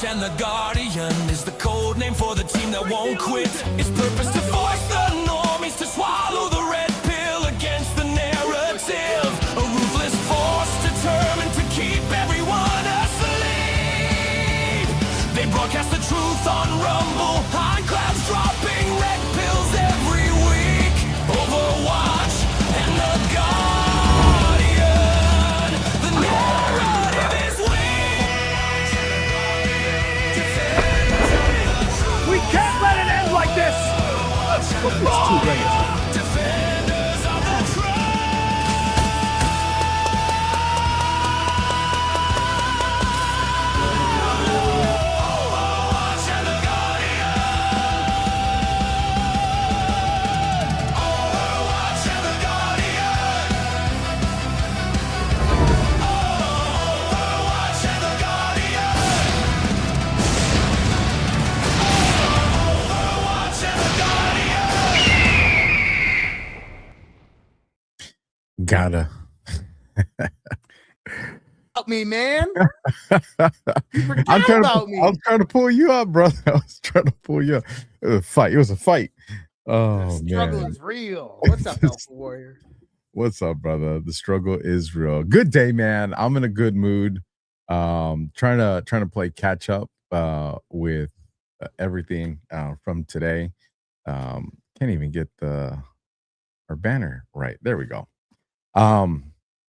Overwatch and the Guardian is the code name for the team that won't quit. Its purpose to force the normies to swallow the red pill against the narrative. A ruthless force determined to keep everyone asleep. They broadcast the truth on Rumble, on clouds dropping red pills every week. Overwatch and the Guardian, the narrative is We can't let it end like this! It's too late. defenders of the truth. Overwatch and the Guardian. Overwatch and the Guardian. Overwatch and the Guardian. Overwatch and the Guardian. Gotta. Help me, man. You forgot I about me. was trying to pull you up, brother. I was trying to pull you up. It was a fight. It was a fight. Oh, The struggle man. is real. What's up, Alpha Warrior? What's up, brother? The struggle is real. Good day, man. I'm in a good mood. Trying to play catch up with everything from today. Can't even get our banner right. There we go.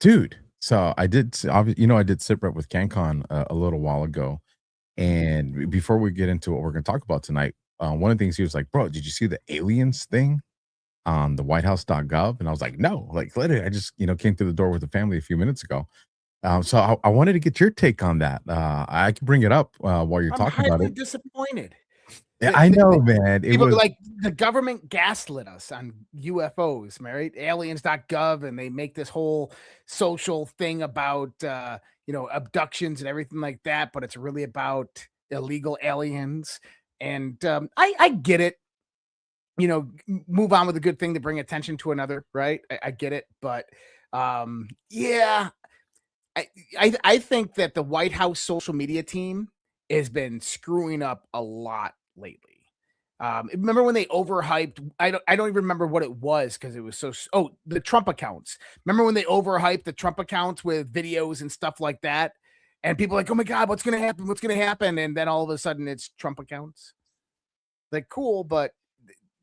Dude, so I did sit rep with CanCon a little while ago, and before we get into what we're going to talk about tonight, one of the things he was like, bro, did you see the aliens thing on the whitehouse.gov? And I was like, no, like, literally, I just came through the door with the family a few minutes ago. So I wanted to get your take on that. I can bring it up while you're I'm talking about highly it. disappointed. Yeah, I know, man. It People was like the government gaslit us on UFOs, right? Aliens.gov, and they make this whole social thing about abductions and everything like that, but it's really about illegal aliens. And I get it. Move on with a good thing to bring attention to another, right? I get it, but yeah, I think that the White House social media team has been screwing up a lot lately. Remember when they overhyped? I don't even remember what it was because it was the Trump accounts. Remember when they overhyped the Trump accounts with videos and stuff like that? And people are like, oh my God, what's gonna happen? What's gonna happen? And then all of a sudden it's Trump accounts. Like, cool, but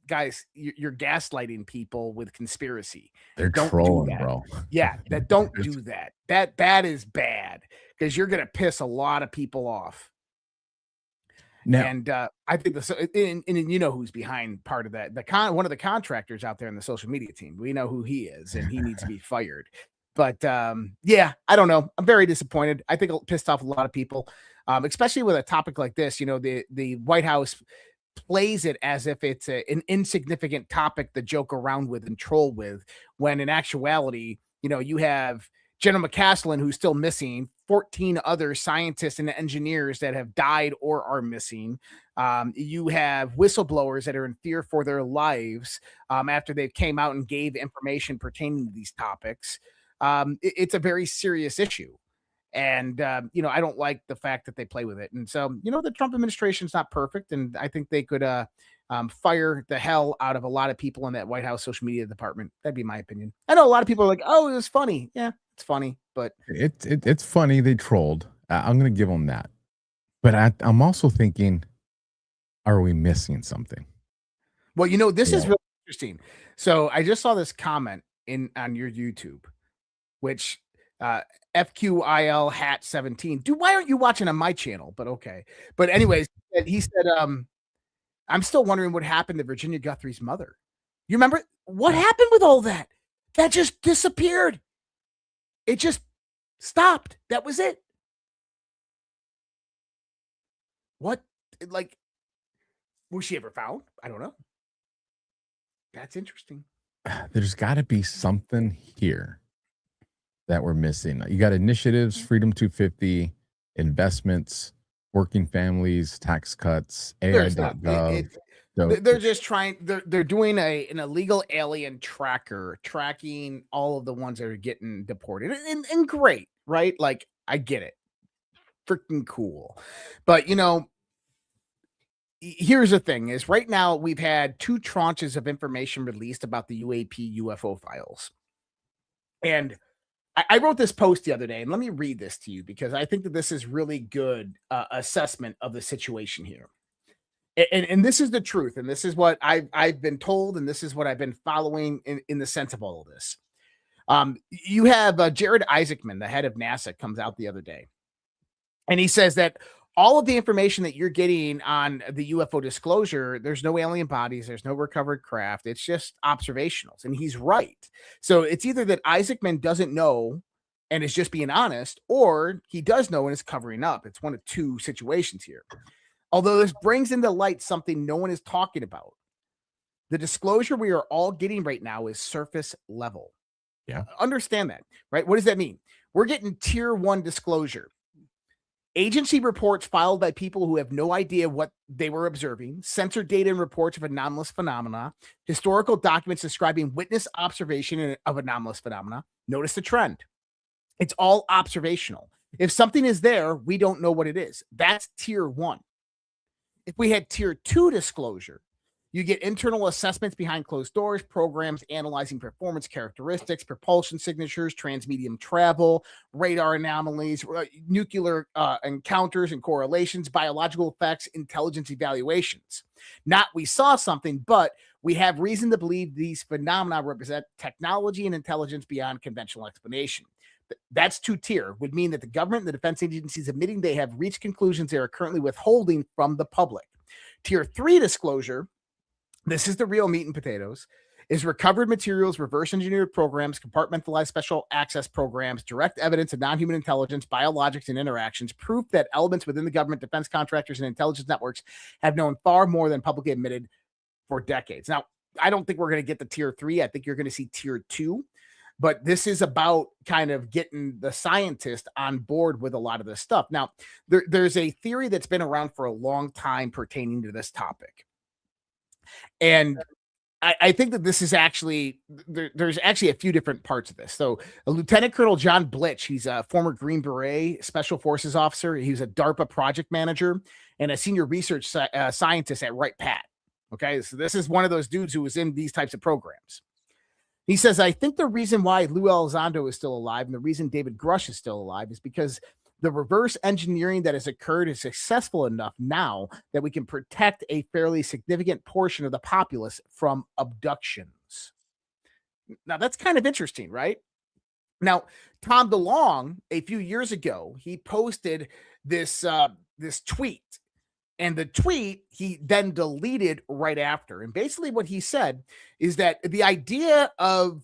guys, you're gaslighting people with conspiracy. they're Don't do trolling, that. bro. Yeah, don't do that. That is bad because you're gonna piss a lot of people off. Now, And I think and you know who's behind part of that. One of the contractors out there in the social media team. We know who he is, and he needs to be fired. But yeah, I don't know. I'm very disappointed. I think it pissed off a lot of people, especially with a topic like this. The White House plays it as if it's an insignificant topic to joke around with and troll with, when in actuality, you have General McCaslin, who's still missing, 14 other scientists and engineers that have died or are missing. You have whistleblowers that are in fear for their lives after they came out and gave information pertaining to these topics. It's a very serious issue. And, I don't like the fact that they play with it. And so, the Trump administration's not perfect. And I think they could fire the hell out of a lot of people in that White House social media department. That'd be my opinion. I know a lot of people are like, oh, it was funny. Yeah, it's funny. But it's funny they trolled. I'm going to give them that. But I'm also thinking, are we missing something? well, this is really interesting. So I just saw this comment on your YouTube, which FQIL hat 17. Dude, why aren't you watching on my channel? But okay. But anyways, he said, I'm still wondering what happened to Virginia Guthrie's mother. You remember what happened with all that? That just disappeared. It just stopped. That was it. What? Like, was she ever found? I don't know. That's interesting. There's got to be something here that we're missing. You got initiatives, Freedom 250, investments, working families, tax cuts, AI.gov. They're just trying. They're doing an illegal alien tracker, tracking all of the ones that are getting deported, and great, right? Like, I get it. freaking cool. But here's the thing: is right now we've had 2 tranches of information released about the UAP UFO files, and I wrote this post the other day, and let me read this to you because I think that this is really good assessment of the situation here. And this is the truth, and this is what I've been told, and this is what I've been following in the sense of all of this. You have Jared Isaacman, the head of NASA, comes out the other day, and he says that all of the information that you're getting on the UFO disclosure, there's no alien bodies, there's no recovered craft, it's just observationals. And he's right. So it's either that Isaacman doesn't know and is just being honest, or he does know and is covering up. It's one of 2 situations here. Although this brings into light something no one is talking about. The disclosure we are all getting right now is surface level. Yeah. Understand that, right? What does that mean? We're getting tier 1 disclosure. Agency reports filed by people who have no idea what they were observing, censored data and reports of anomalous phenomena, historical documents describing witness observation of anomalous phenomena. Notice the trend. It's all observational. If something is there, we don't know what it is. That's tier 1. If we had tier 2 disclosure, you get internal assessments behind closed doors, programs analyzing performance characteristics, propulsion signatures, transmedium travel, radar anomalies, nuclear encounters and correlations, biological effects, intelligence evaluations. Not we saw something, but we have reason to believe these phenomena represent technology and intelligence beyond conventional explanation. That's 2-tier, would mean that the government and the defense agencies admitting they have reached conclusions they are currently withholding from the public. Tier 3 disclosure, this is the real meat and potatoes, is recovered materials, reverse engineered programs, compartmentalized special access programs, direct evidence of non-human intelligence, biologics, and interactions, proof that elements within the government, defense contractors, and intelligence networks have known far more than publicly admitted for decades. Now, I don't think we're going to get to tier 3. I think you're going to see tier 2. But this is about kind of getting the scientist on board with a lot of this stuff. Now, there's a theory that's been around for a long time pertaining to this topic. And I think that this is actually, there's actually a few different parts of this. So Lieutenant Colonel John Blitch, he's a former Green Beret Special Forces officer. He's a DARPA project manager and a senior research scientist at Wright Pat. Okay, so this is one of those dudes who was in these types of programs. He says, I think the reason why Lou Elizondo is still alive and the reason David Grush is still alive is because the reverse engineering that has occurred is successful enough now that we can protect a fairly significant portion of the populace from abductions. Now, that's kind of interesting, right? Now, Tom DeLonge, a few years ago, he posted this tweet. And the tweet he then deleted right after. And basically what he said is that the idea of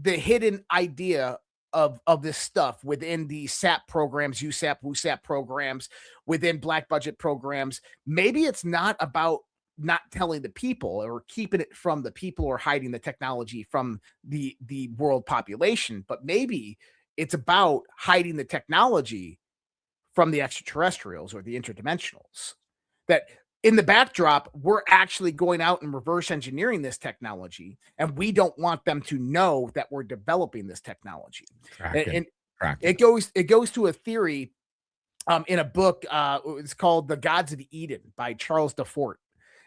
the hidden idea of this stuff within the SAP programs, USAP, WUSAP programs, within black budget programs, maybe it's not about not telling the people or keeping it from the people or hiding the technology from the world population, but maybe it's about hiding the technology from the extraterrestrials or the interdimensionals. That in the backdrop, we're actually going out and reverse engineering this technology, and we don't want them to know that we're developing this technology. And it goes to a theory in a book. It's called The Gods of Eden by Charles DeFort.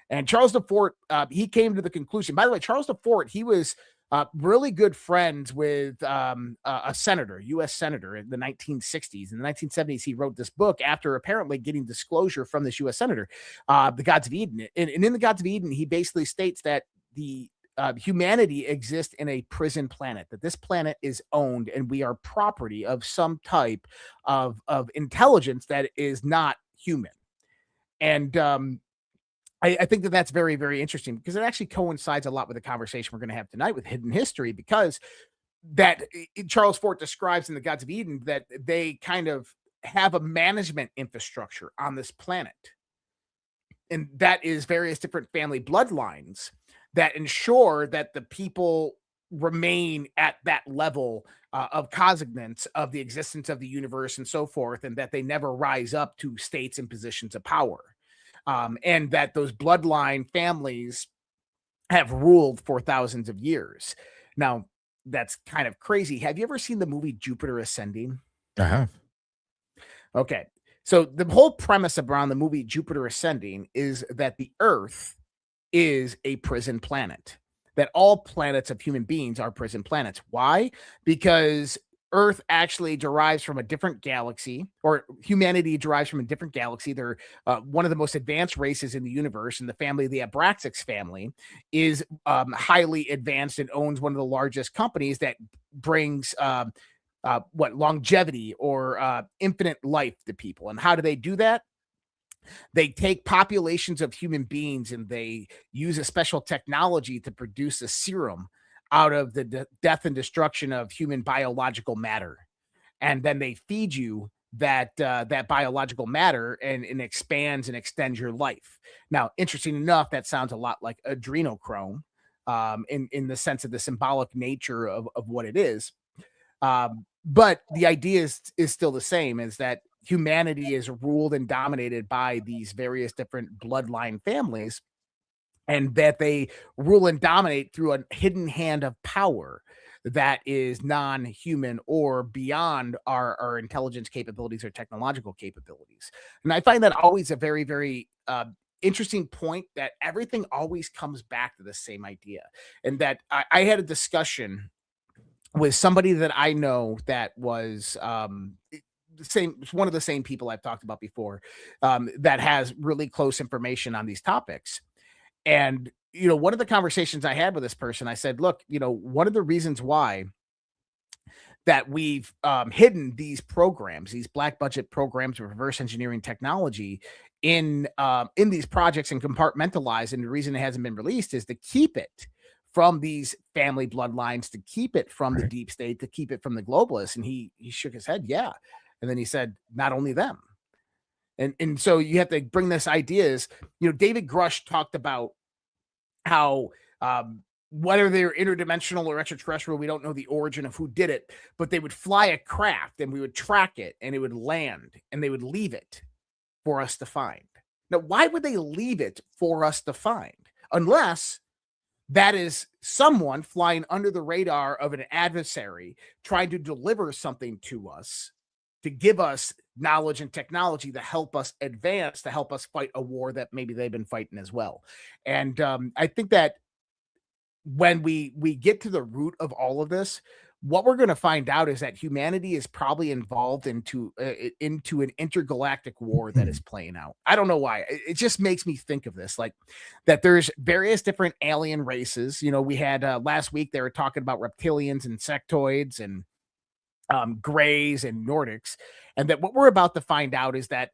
And Charles DeFort, he came to the conclusion. By the way, Charles DeFort, he was really good friends with a senator, U.S. senator in the 1960s. In the 1970s, he wrote this book after apparently getting disclosure from this U.S. senator, The Gods of Eden. And in The Gods of Eden, he basically states that the humanity exists in a prison planet, that this planet is owned and we are property of some type of intelligence that is not human. And I think that that's very, very interesting because it actually coincides a lot with the conversation we're going to have tonight with hidden history, because that Charles Fort describes in The Gods of Eden that they kind of have a management infrastructure on this planet. And that is various different family bloodlines that ensure that the people remain at that level of cognizance of the existence of the universe and so forth, and that they never rise up to states and positions of power. And that those bloodline families have ruled for thousands of years. Now, that's kind of crazy. Have you ever seen the movie Jupiter Ascending? I have. Okay. So the whole premise around the movie Jupiter Ascending is that the Earth is a prison planet, that all planets of human beings are prison planets. Why? Because Earth actually derives from a different galaxy, or humanity derives from a different galaxy. They're one of the most advanced races in the universe, and the family, the Abraxas family, is highly advanced and owns one of the largest companies that brings longevity or infinite life to people. And how do they do that? They take populations of human beings and they use a special technology to produce a serum out of the death and destruction of human biological matter, and then they feed you that biological matter, and it expands and extends your life. Now, interesting enough, that sounds a lot like adrenochrome, in the sense of the symbolic nature of what it is. But the idea is still the same, is that humanity is ruled and dominated by these various different bloodline families, and that they rule and dominate through a hidden hand of power that is non-human or beyond our intelligence capabilities or technological capabilities. And I find that always a very, very interesting point, that everything always comes back to the same idea. And that I had a discussion with somebody that I know that was the same, one of the same people I've talked about before, that has really close information on these topics. And one of the conversations I had with this person, I said, look, one of the reasons why that we've hidden these programs, these black budget programs of reverse engineering technology in these projects and compartmentalized, and the reason it hasn't been released is to keep it from these family bloodlines, to keep it from the deep state, to keep it from the globalists. And he shook his head, yeah. And then he said, not only them. And so you have to bring this ideas. David Grush talked about how whether they're interdimensional or extraterrestrial, we don't know the origin of who did it, but they would fly a craft and we would track it and it would land and they would leave it for us to find. Now, why would they leave it for us to find? Unless that is someone flying under the radar of an adversary trying to deliver something to us, to give us knowledge and technology to help us advance, to help us fight a war that maybe they've been fighting as well. And I think that when we get to the root of all of this, what we're going to find out is that humanity is probably involved into an intergalactic war that is playing out. I don't know why. It just makes me think of this, like that there's various different alien races. We had last week, they were talking about reptilians and sectoids and grays and Nordics, and that what we're about to find out is that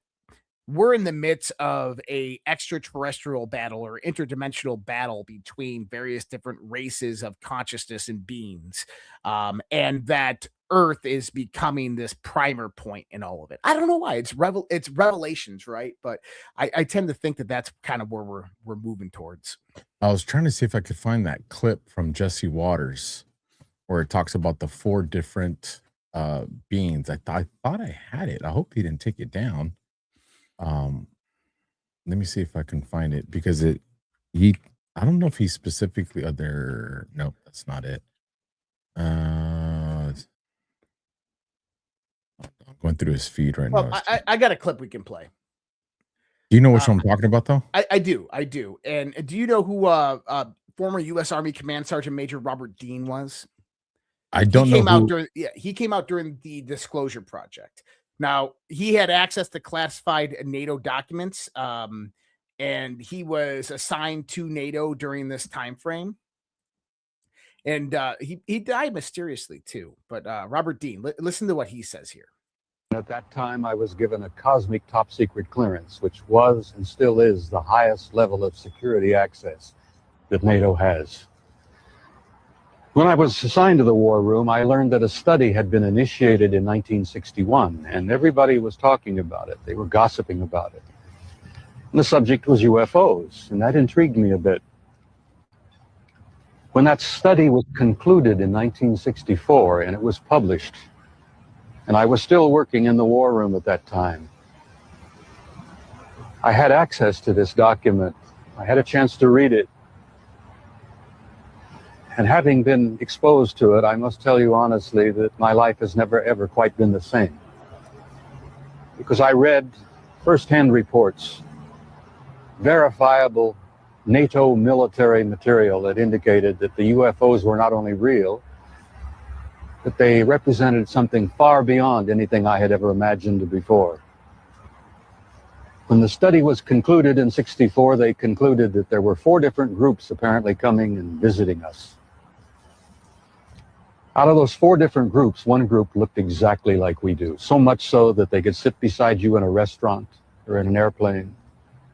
we're in the midst of a extraterrestrial battle or interdimensional battle between various different races of consciousness and beings, and that Earth is becoming this primer point in all of it. I don't know why. It's revelations, right? But I tend to think that that's kind of where we're moving towards. I was trying to see if I could find that clip from Jesse Waters where it talks about the 4 different beings. I thought I had it. I hope he didn't take it down. Let me see if I can find it, because I don't know if he specifically other. Nope, that's not it. I'm going through his feed right now. I got a clip we can play. Do you know which one I'm talking about, though? I do. And do you know who former U.S. Army Command Sergeant Major Robert Dean was? I don't know. He came out during the Disclosure Project. Now, he had access to classified NATO documents, and he was assigned to NATO during this time frame. And he died mysteriously too. But Robert Dean, listen to what he says here. At that time, I was given a cosmic top secret clearance, which was and still is the highest level of security access that NATO has. When I was assigned to the war room, I learned that a study had been initiated in 1961, and everybody was talking about it. They were gossiping about it. And the subject was UFOs, and that intrigued me a bit. When that study was concluded in 1964 and it was published, and I was still working in the war room at that time, I had access to this document. I had a chance to read it. And having been exposed to it, I must tell you honestly that my life has never, ever quite been the same. because I read firsthand reports, verifiable NATO military material that indicated that the UFOs were not only real, but they represented something far beyond anything I had ever imagined before. When the study was concluded in '64, they concluded that there were 4 different groups apparently coming and visiting us. Out of those 4 different groups, one group looked exactly like we do, so much so that they could sit beside you in a restaurant or in an airplane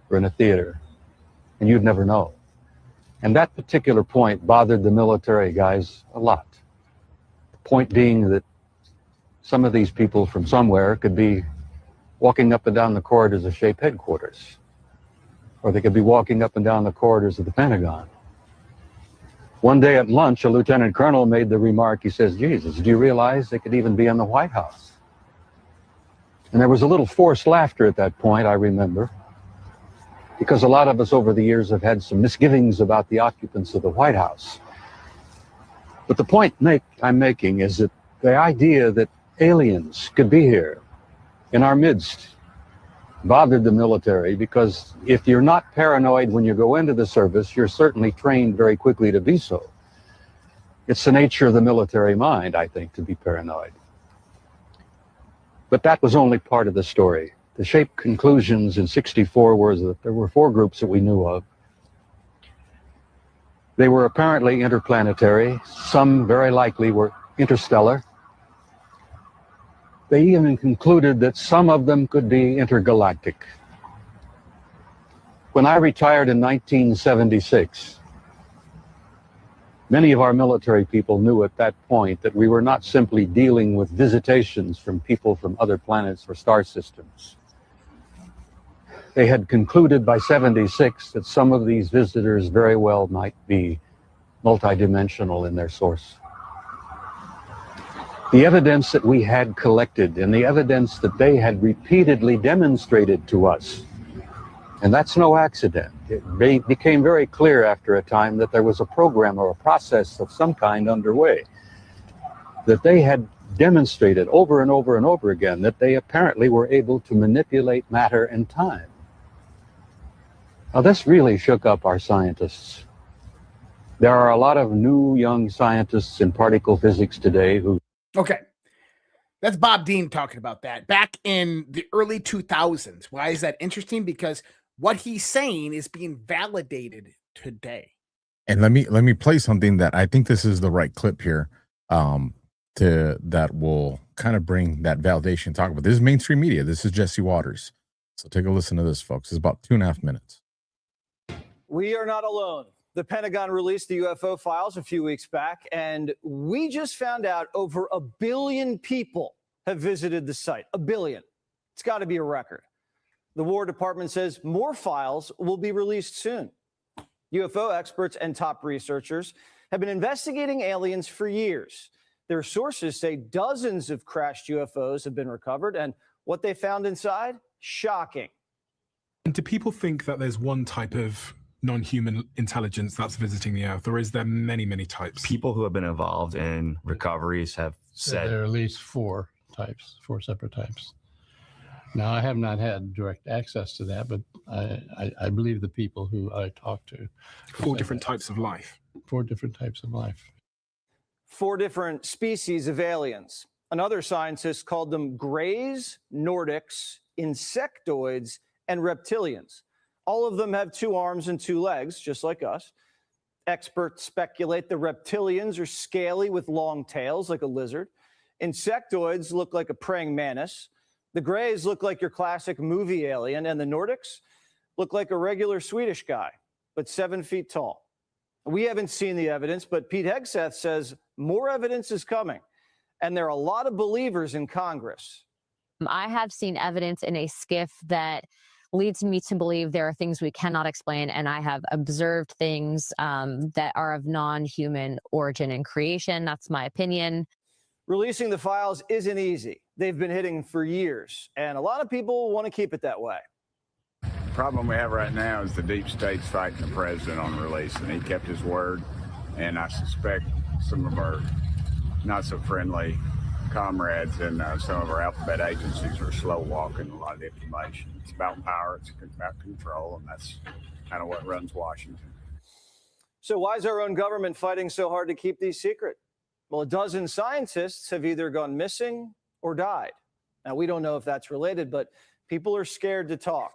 or in a theater, and you'd never know. And that particular point bothered the military guys a lot. The point being that some of these people from somewhere could be walking up and down the corridors of SHAPE headquarters, or they could be walking up and down the corridors of the Pentagon. One day at lunch, a lieutenant colonel made the remark, he says, "Jesus, do you realize they could even be in the White House?" And there was a little forced laughter at that point, I remember, because a lot of us over the years have had some misgivings about the occupants of the White House. But the point I'm making is that the idea that aliens could be here in our midst bothered the military, because if you're not paranoid when you go into the service, you're certainly trained very quickly to be so. It's the nature of the military mind, I think, to be paranoid. But that was only part of the story. The SHAPE conclusions in '64 were that there were 4 groups that we knew of. They were apparently interplanetary. Some very likely were interstellar. They even concluded that some of them could be intergalactic. When I retired in 1976, many of our military people knew at that point that we were not simply dealing with visitations from people from other planets or star systems. They had concluded by '76 that some of these visitors very well might be multidimensional in their source. The evidence that we had collected and the evidence that they had repeatedly demonstrated to us, and that's no accident. It became very clear after a time that there was a program or a process of some kind underway, that they had demonstrated over and over and over again that they apparently were able to manipulate matter and time. Now, this really shook up our scientists. There are a lot of new young scientists in particle physics today who... Okay. That's Bob Dean talking about that back in the early 2000s. Why is that interesting? Because what he's saying is being validated today. And let me play something that I think this is the right clip here, that will kind of bring that validation talk about. This is mainstream media. This is Jesse Waters. So take a listen to this, folks. It's about 2.5 minutes. We are not alone. The Pentagon released the UFO files a few weeks back, and we just found out over 1 billion people have visited the site. 1 billion. It's got to be a record. The War Department says more files will be released soon. UFO experts and top researchers have been investigating aliens for years. Their sources say dozens of crashed UFOs have been recovered, and what they found inside, shocking. And do people think that there's one type of non-human intelligence that's visiting the Earth, or is there many, many types? People who have been involved in recoveries have said there are at least 4 types, 4 separate types. Now, I have not had direct access to that, but I believe the people who I talk to. 4 different types of life. 4 different types of life. 4 different species of aliens. Another scientist called them Greys, Nordics, Insectoids, and Reptilians. All of them have 2 arms and 2 legs, just like us. Experts speculate the reptilians are scaly with long tails like a lizard. Insectoids look like a praying mantis. The Greys look like your classic movie alien, and the Nordics look like a regular Swedish guy, but 7 feet tall. We haven't seen the evidence, but Pete Hegseth says more evidence is coming, and there are a lot of believers in Congress. I have seen evidence in a skiff that leads me to believe there are things we cannot explain, and I have observed things that are of non-human origin and creation. That's my opinion. Releasing the files isn't easy. They've been hidden for years, and a lot of people want to keep it that way. The problem we have right now is the deep state's fighting the president on release, and he kept his word, and I suspect some of our not so friendly comrades in some of our alphabet agencies are slow walking a lot of the information. It's about power, it's about control, and that's kind of what runs Washington. So why is our own government fighting so hard to keep these secret? Well, a dozen scientists have either gone missing or died. Now, we don't know if that's related, but people are scared to talk.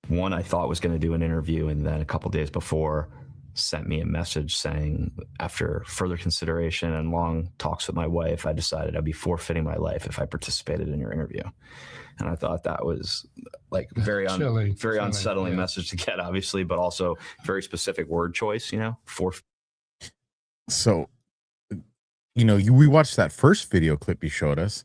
One I thought was going to do an interview, and then a couple days before sent me a message saying, after further consideration and long talks with my wife, I decided I'd be forfeiting my life if I participated in your interview. And I thought that was like very unsettling yeah. message to get, obviously, but also very specific word choice, So, we watched that first video clip you showed us,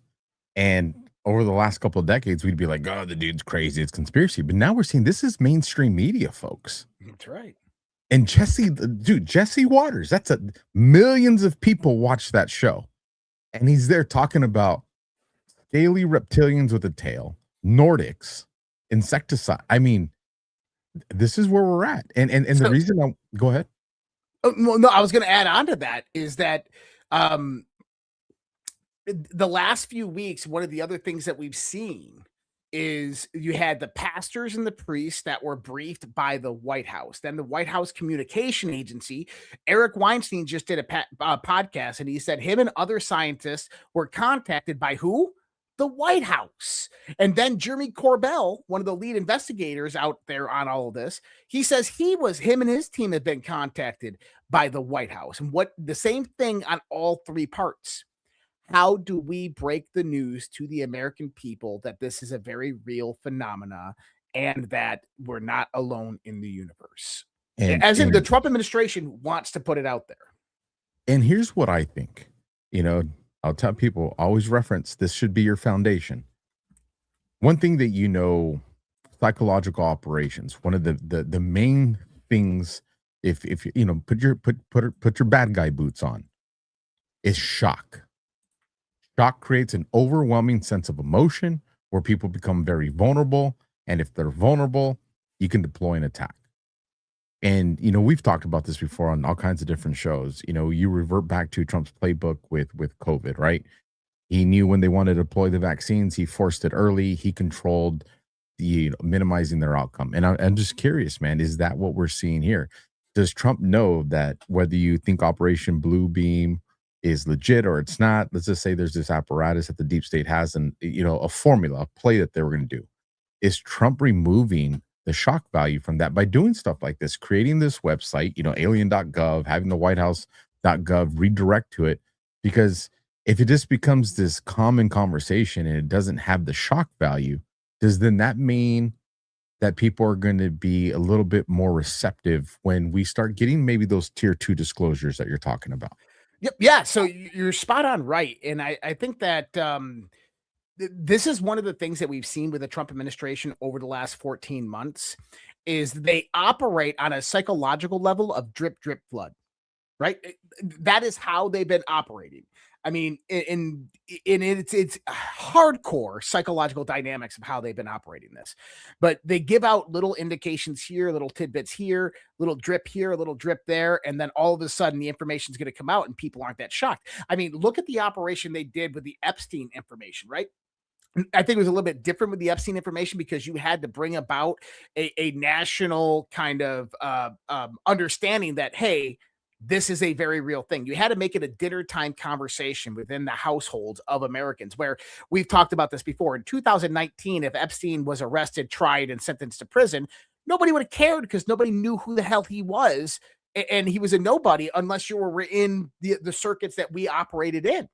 and over the last couple of decades, we'd be like, oh, the dude's crazy, it's conspiracy. But now we're seeing this is mainstream media, folks. That's right. And Jesse Waters, that's millions of people watch that show. And he's there talking about scaly reptilians with a tail, Nordics, insecticide. I mean, this is where we're at. And the reason go ahead. Oh, well, no, I was going to add on to that is that the last few weeks, one of the other things that we've seen is you had the pastors and the priests that were briefed by the White House. Then the White House Communication Agency, Eric Weinstein just did a podcast, and he said him and other scientists were contacted by who? The White House. And then Jeremy Corbell, one of the lead investigators out there on all of this, he says him and his team have been contacted by the White House. And what the same thing on all three parts. How do we break the news to the American people that this is a very real phenomena and that we're not alone in the universe? As in the Trump administration wants to put it out there. And here's what I think. I'll tell people, always reference, this should be your foundation. One thing that psychological operations, one of the main things, if put your bad guy boots on, is shock. Shock creates an overwhelming sense of emotion where people become very vulnerable. And if they're vulnerable, you can deploy an attack. And, we've talked about this before on all kinds of different shows. You revert back to Trump's playbook with COVID, right? He knew when they wanted to deploy the vaccines, he forced it early. He controlled minimizing their outcome. And I'm just curious, man, is that what we're seeing here? Does Trump know that whether you think Operation Blue Beam is legit or it's not, let's just say there's this apparatus that the deep state has and, a formula, a play that they were going to do. Is Trump removing the shock value from that by doing stuff like this, creating this website, alien.gov, having the whitehouse.gov redirect to it? Because if it just becomes this common conversation and it doesn't have the shock value, does then that mean that people are going to be a little bit more receptive when we start getting maybe those tier 2 disclosures that you're talking about? Yep. Yeah. So you're spot on right. And I think that this is one of the things that we've seen with the Trump administration over the last 14 months is they operate on a psychological level of drip, drip, flood, right? That is how they've been operating. I mean, in it's hardcore psychological dynamics of how they've been operating this, but they give out little indications here, little tidbits here, little drip here, a little drip there, and then all of a sudden the information is going to come out and people aren't that shocked. I mean, look at the operation they did with the Epstein information, right? I think it was a little bit different with the Epstein information because you had to bring about a national kind of understanding that, hey, this is a very real thing. You had to make it a dinner time conversation within the households of Americans, where we've talked about this before. In 2019, if Epstein was arrested, tried, and sentenced to prison, nobody would have cared because nobody knew who the hell he was. And he was a nobody unless you were in the circuits that we operated in.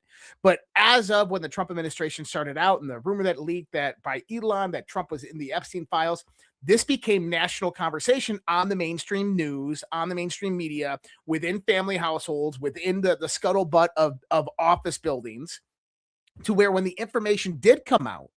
But as of when the Trump administration started out and the rumor that leaked that by Elon that Trump was in the Epstein files, this became national conversation on the mainstream news, on the mainstream media, within family households, within the scuttlebutt of office buildings, to where when the information did come out,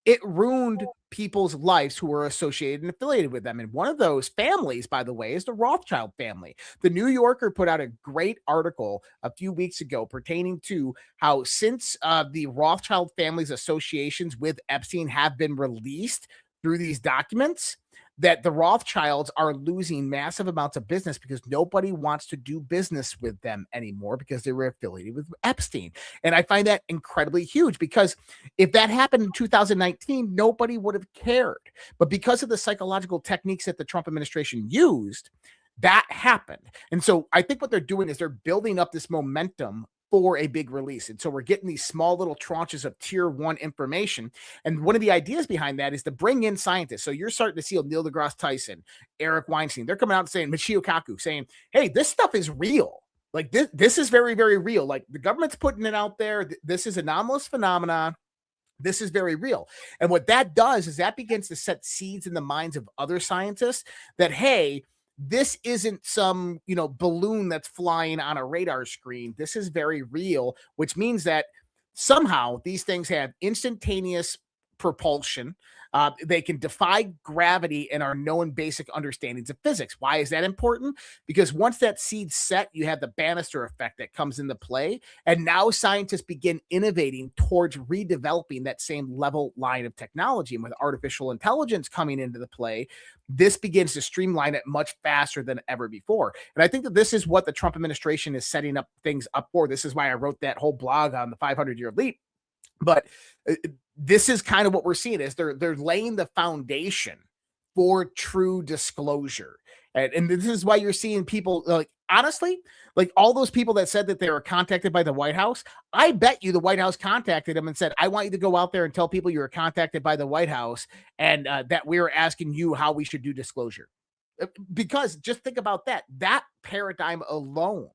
it ruined people's lives who were associated and affiliated with them. And one of those families, by the way, is the Rothschild family. The New Yorker put out a great article a few weeks ago pertaining to how since the Rothschild family's associations with Epstein have been released through these documents, that the Rothschilds are losing massive amounts of business because nobody wants to do business with them anymore because they were affiliated with Epstein. And I find that incredibly huge, because if that happened in 2019, nobody would have cared. But because of the psychological techniques that the Trump administration used, that happened. And so I think what they're doing is they're building up this momentum for a big release. And so we're getting these small little tranches of tier 1 information. And one of the ideas behind that is to bring in scientists. So you're starting to see Neil deGrasse Tyson, Eric Weinstein. They're coming out and saying, Michio Kaku saying, hey, this stuff is real. Like this is very, very real. Like the government's putting it out there. This is anomalous phenomenon. This is very real. And what that does is that begins to set seeds in the minds of other scientists that, hey, this isn't some, balloon that's flying on a radar screen. This is very real, which means that somehow these things have instantaneous propulsion. They can defy gravity and are known basic understandings of physics. Why is that important? Because once that seed's set, you have the Bannister effect that comes into play. And now scientists begin innovating towards redeveloping that same level line of technology. And with artificial intelligence coming into the play, this begins to streamline it much faster than ever before. And I think that this is what the Trump administration is setting up things up for. This is why I wrote that whole blog on the 500-year leap. But this is kind of what we're seeing is they're laying the foundation for true disclosure. And this is why you're seeing people, like, honestly, like all those people that said that they were contacted by the White House. I bet you the White House contacted them and said, I want you to go out there and tell people you were contacted by the White House and that we were asking you how we should do disclosure. Because just think about that paradigm alone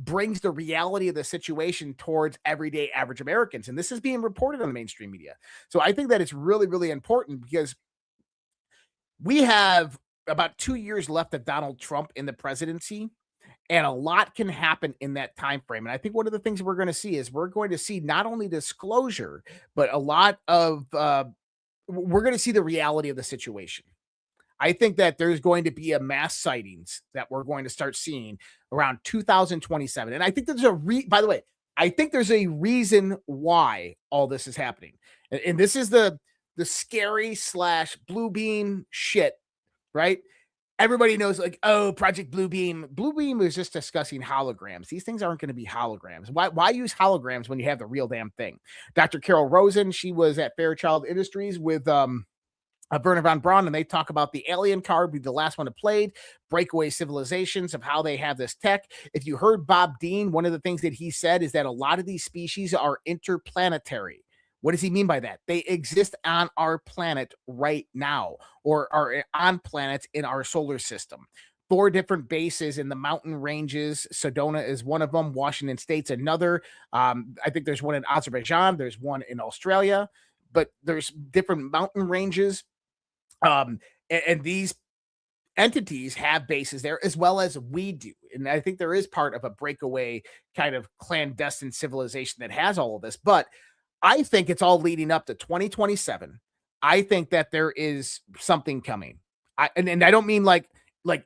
brings the reality of the situation towards everyday average Americans. And this is being reported on the mainstream media. So I think that it's really, really important because we have about 2 years left of Donald Trump in the presidency, and a lot can happen in that time frame. And I think one of the things we're going to see is we're going to see not only disclosure, but a lot of we're going to see the reality of the situation. I think that there's going to be a mass sightings that we're going to start seeing around 2027. And I think there's by the way, I think there's a reason why all this is happening. And this is the scary / blue beam shit, right? Everybody knows, like, oh, Project Blue Beam. Blue Beam is just discussing holograms. These things aren't going to be holograms. Why use holograms when you have the real damn thing? Dr. Carol Rosen, she was at Fairchild Industries with Werner von Braun, and they talk about the alien card, be the last one to played, breakaway civilizations, of how they have this tech. If you heard Bob Dean, one of the things that he said is that a lot of these species are interplanetary. What does he mean by that? They exist on our planet right now, or are on planets in our solar system. 4 different bases in the mountain ranges. Sedona is one of them. Washington State's another. I think there's one in Azerbaijan. There's one in Australia. But there's different mountain ranges. And these entities have bases there as well as we do. And I think there is part of a breakaway kind of clandestine civilization that has all of this. But I think it's all leading up to 2027. I think that there is something coming. And I don't mean like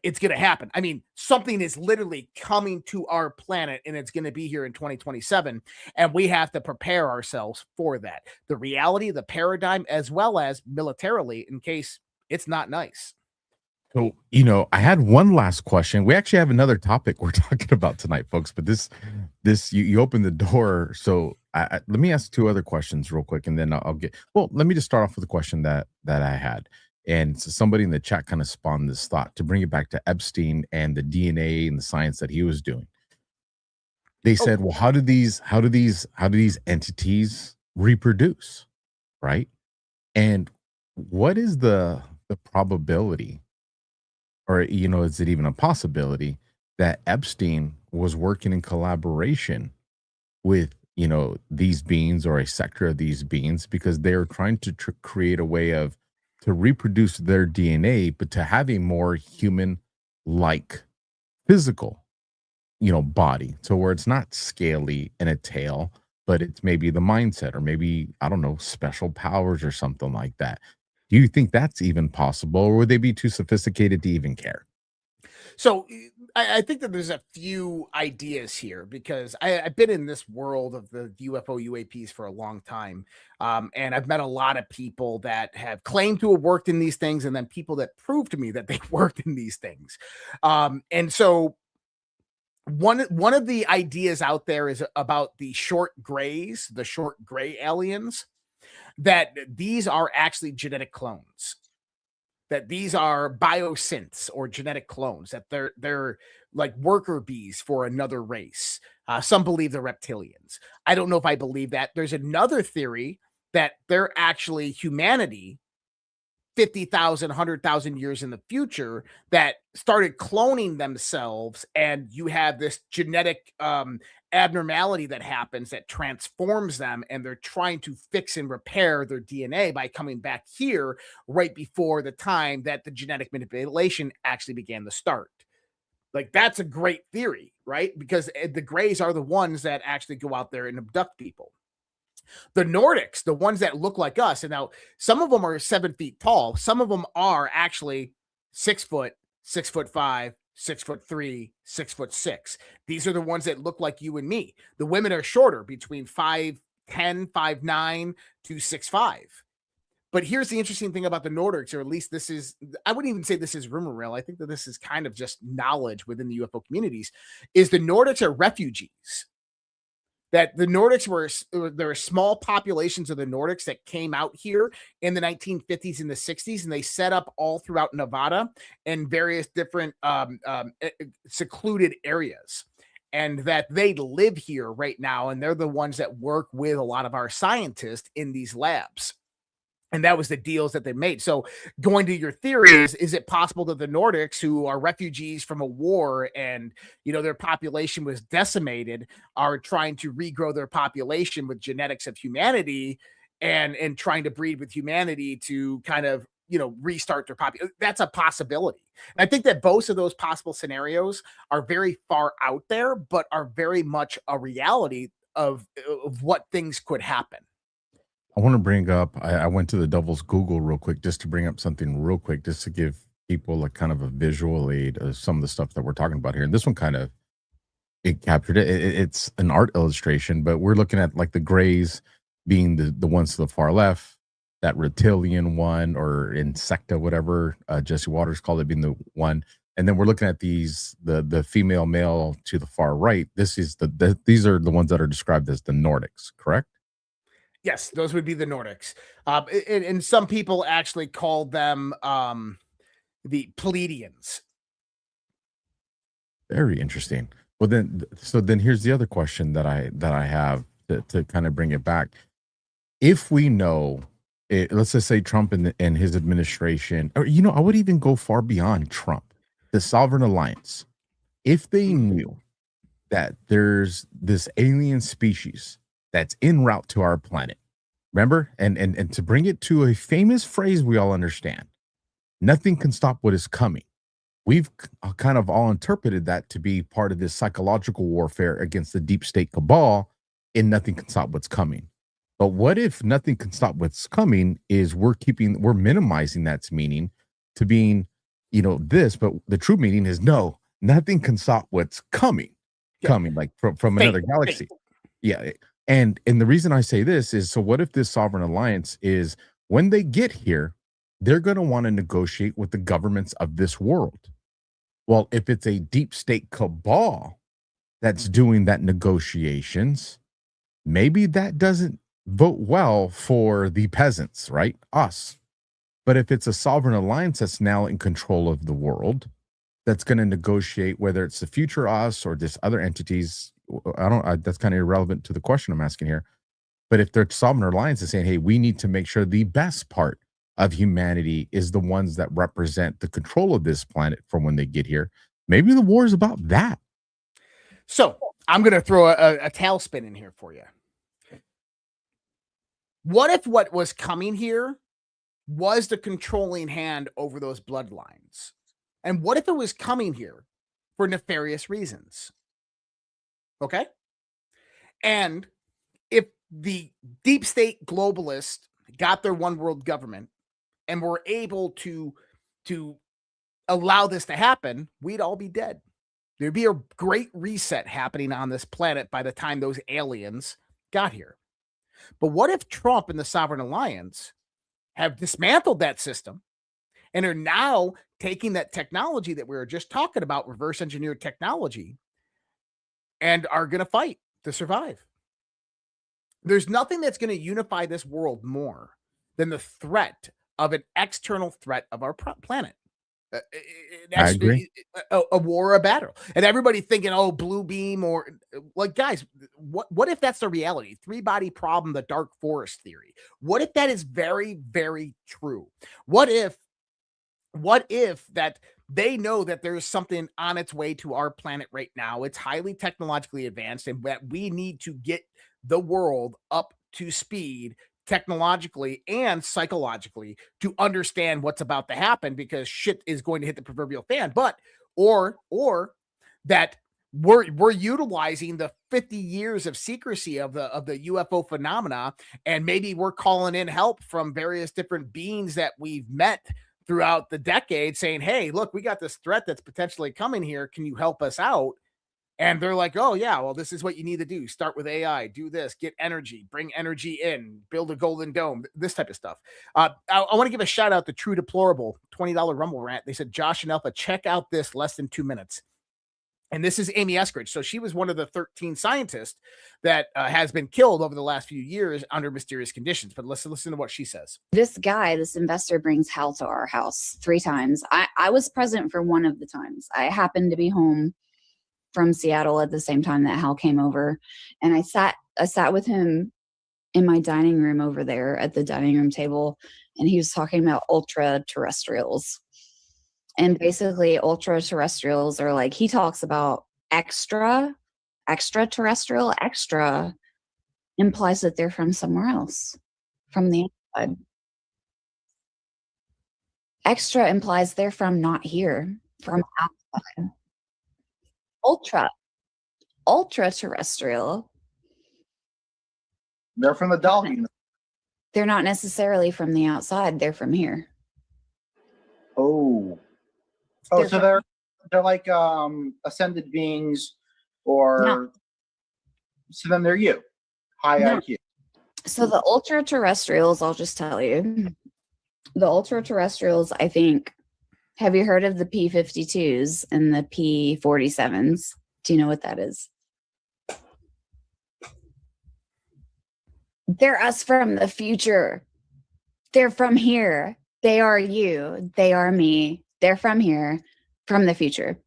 it's going to happen. I mean, something is literally coming to our planet, and it's going to be here in 2027. And we have to prepare ourselves for that. The reality, the paradigm, as well as militarily, in case it's not nice. So, I had one last question. We actually have another topic we're talking about tonight, folks, but this, you opened the door. So let me ask 2 other questions real quick, and then let me just start off with a question that I had. And so somebody in the chat kind of spawned this thought to bring it back to Epstein and the DNA and the science that he was doing. They said, well, how do these entities reproduce? Right. And what is the probability, or, is it even a possibility that Epstein was working in collaboration with, these beings or a sector of these beings, because they're trying to create a way to reproduce their DNA, but to have a more human-like physical, body. So where it's not scaly and a tail, but it's maybe the mindset, or maybe, I don't know, special powers or something like that. Do you think that's even possible, or would they be too sophisticated to even care? So I think that there's a few ideas here because I've been in this world of the UFO UAPs for a long time. And I've met a lot of people that have claimed to have worked in these things and then people that prove to me that they worked in these things. And so one of the ideas out there is about the short gray aliens, that these are actually genetic clones, that these are biosynths or genetic clones, that they're like worker bees for another race. Some believe they're reptilians. I don't know if I believe that. There's another theory that they're actually humanity 50,000, 100,000 years in the future that started cloning themselves, and you have this genetic abnormality that happens that transforms them, and they're trying to fix and repair their DNA by coming back here right before the time that the genetic manipulation actually began to start. Like, that's a great theory, right? Because the Greys are the ones that actually go out there and abduct people. The Nordics, the ones that look like us, and now some of them are 7 feet tall. Some of them are actually 6 foot, 6'5", 6'3", 6'6". These are the ones that look like you and me. The women are shorter, between 5'10", 5'9" to 6'5". But here's the interesting thing about the Nordics, or at least this is, I wouldn't even say this is rumor mill. I think that this is kind of just knowledge within the UFO communities, is the Nordics are refugees. That the Nordics there were small populations of the Nordics that came out here in the 1950s and the 60s, and they set up all throughout Nevada and various different secluded areas. And that they live here right now, and they're the ones that work with a lot of our scientists in these labs. And that was the deals that they made. So going to your theory, is it possible that the Nordics, who are refugees from a war and, their population was decimated, are trying to regrow their population with genetics of humanity and trying to breed with humanity to kind of, restart their population? That's a possibility. And I think that both of those possible scenarios are very far out there, but are very much a reality of what things could happen. I want to bring up, I went to the Devil's Google real quick just to bring up something real quick, just to give people a kind of a visual aid of some of the stuff that we're talking about here. And this one kind of, it captured it. It's an art illustration, but we're looking at like the Greys being the ones to the far left, that reptilian one, or insecta, whatever Jesse Waters called it, being the one. And then we're looking at these, the female male to the far right. This is these are the ones that are described as the Nordics, correct? Yes, those would be the Nordics. And some people actually called them the Pleiadians. Very interesting. Well, then here's the other question that I have to kind of bring it back. If we know, let's just say Trump and his administration, or I would even go far beyond Trump, the Sovereign Alliance, if they knew that there's this alien species that's en route to our planet. Remember? And to bring it to a famous phrase we all understand, nothing can stop what is coming. We've kind of all interpreted that to be part of this psychological warfare against the deep state cabal, and nothing can stop what's coming. But what if nothing can stop what's coming is we're minimizing that's meaning to being, this, but the true meaning is no, nothing can stop what's coming, like from another galaxy. Yeah. And the reason I say this is, so what if this sovereign alliance is, when they get here, they're going to want to negotiate with the governments of this world. Well, if it's a deep state cabal that's doing that negotiations, maybe that doesn't vote well for the peasants, right? Us. But if it's a sovereign alliance that's now in control of the world, that's going to negotiate whether it's the future us or this other entities, that's kind of irrelevant to the question I'm asking here. But if their sovereign alliance is saying, hey, we need to make sure the best part of humanity is the ones that represent the control of this planet from when they get here, maybe the war is about that. So I'm going to throw a tailspin in here for you. What if what was coming here was the controlling hand over those bloodlines? And what if it was coming here for nefarious reasons? Okay. And if the deep state globalists got their one world government and were able to allow this to happen, we'd all be dead. There'd be a great reset happening on this planet by the time those aliens got here. But what if Trump and the Sovereign Alliance have dismantled that system and are now taking that technology that we were just talking about, reverse engineered technology, and are going to fight to survive? There's nothing that's going to unify this world more than the threat of an external threat of our planet. I agree. A war, a battle, and everybody thinking, "Oh, blue beam," or like, guys, what if that's the reality? Three body problem, the dark forest theory. What if that is very, very true? What if that they know that there's something on its way to our planet right now? It's highly technologically advanced, and that we need to get the world up to speed technologically and psychologically to understand what's about to happen, because shit is going to hit the proverbial fan. But or that we're utilizing the 50 years of secrecy of the UFO phenomena, and maybe we're calling in help from various different beings that we've met throughout the decade, saying, "Hey, look, we got this threat that's potentially coming here. Can you help us out?" And they're like, "Oh, yeah, well, this is what you need to do. Start with AI, do this, get energy, bring energy in, build a golden dome," this type of stuff. I want to give a shout out to True Deplorable, $20 Rumble Rant. They said, "Josh and Alpha, check out this, less than 2 minutes." And this is Amy Eskridge. So she was one of the 13 scientists that has been killed over the last few years under mysterious conditions. But listen to what she says. This guy, this investor, brings hell to our house 3 times. I was present for one of the times. I happened to be home from Seattle at the same time that Hal came over, and I sat with him in my dining room over there at the dining room table, and he was talking about ultra terrestrials. And basically, ultra terrestrials are like, he talks about extraterrestrial. Extra implies that they're from somewhere else, from the outside. Extra implies they're from not here, from outside. Ultra terrestrial, They're from the doll universe. they're not necessarily from the outside, they're from here. Oh, They're so from- they're like ascended beings, or No. so then they're you, high No. IQ. So the ultra terrestrials, I'll just tell you, the ultra terrestrials, I think, have you heard of the P-52s and the P-47s? Do you know what that is? They're us from the future. They're from here. They are you. They are me. They're from here, from the future.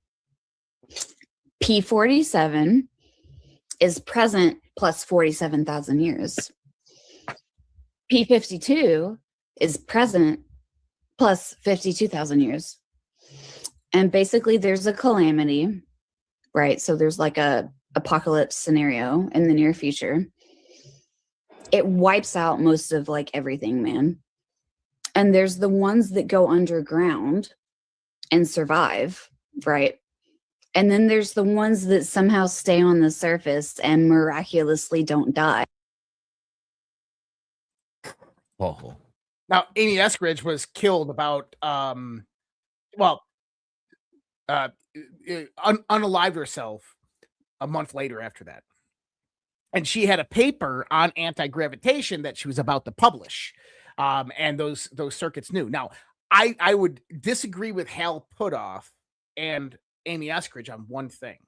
P-47 is present plus 47,000 years. P-52 is present plus 52,000 years. And basically there's a calamity, right? So there's like a apocalypse scenario in the near future. It wipes out most of like everything, man. And there's the ones that go underground and survive, right? And then there's the ones that somehow stay on the surface and miraculously don't die. Whoa. Now, Amy Eskridge was killed about, unalived herself a month later after that. And she had a paper on anti-gravitation that she was about to publish. And those circuits knew. Now, I would disagree with Hal Puthoff and Amy Eskridge on one thing.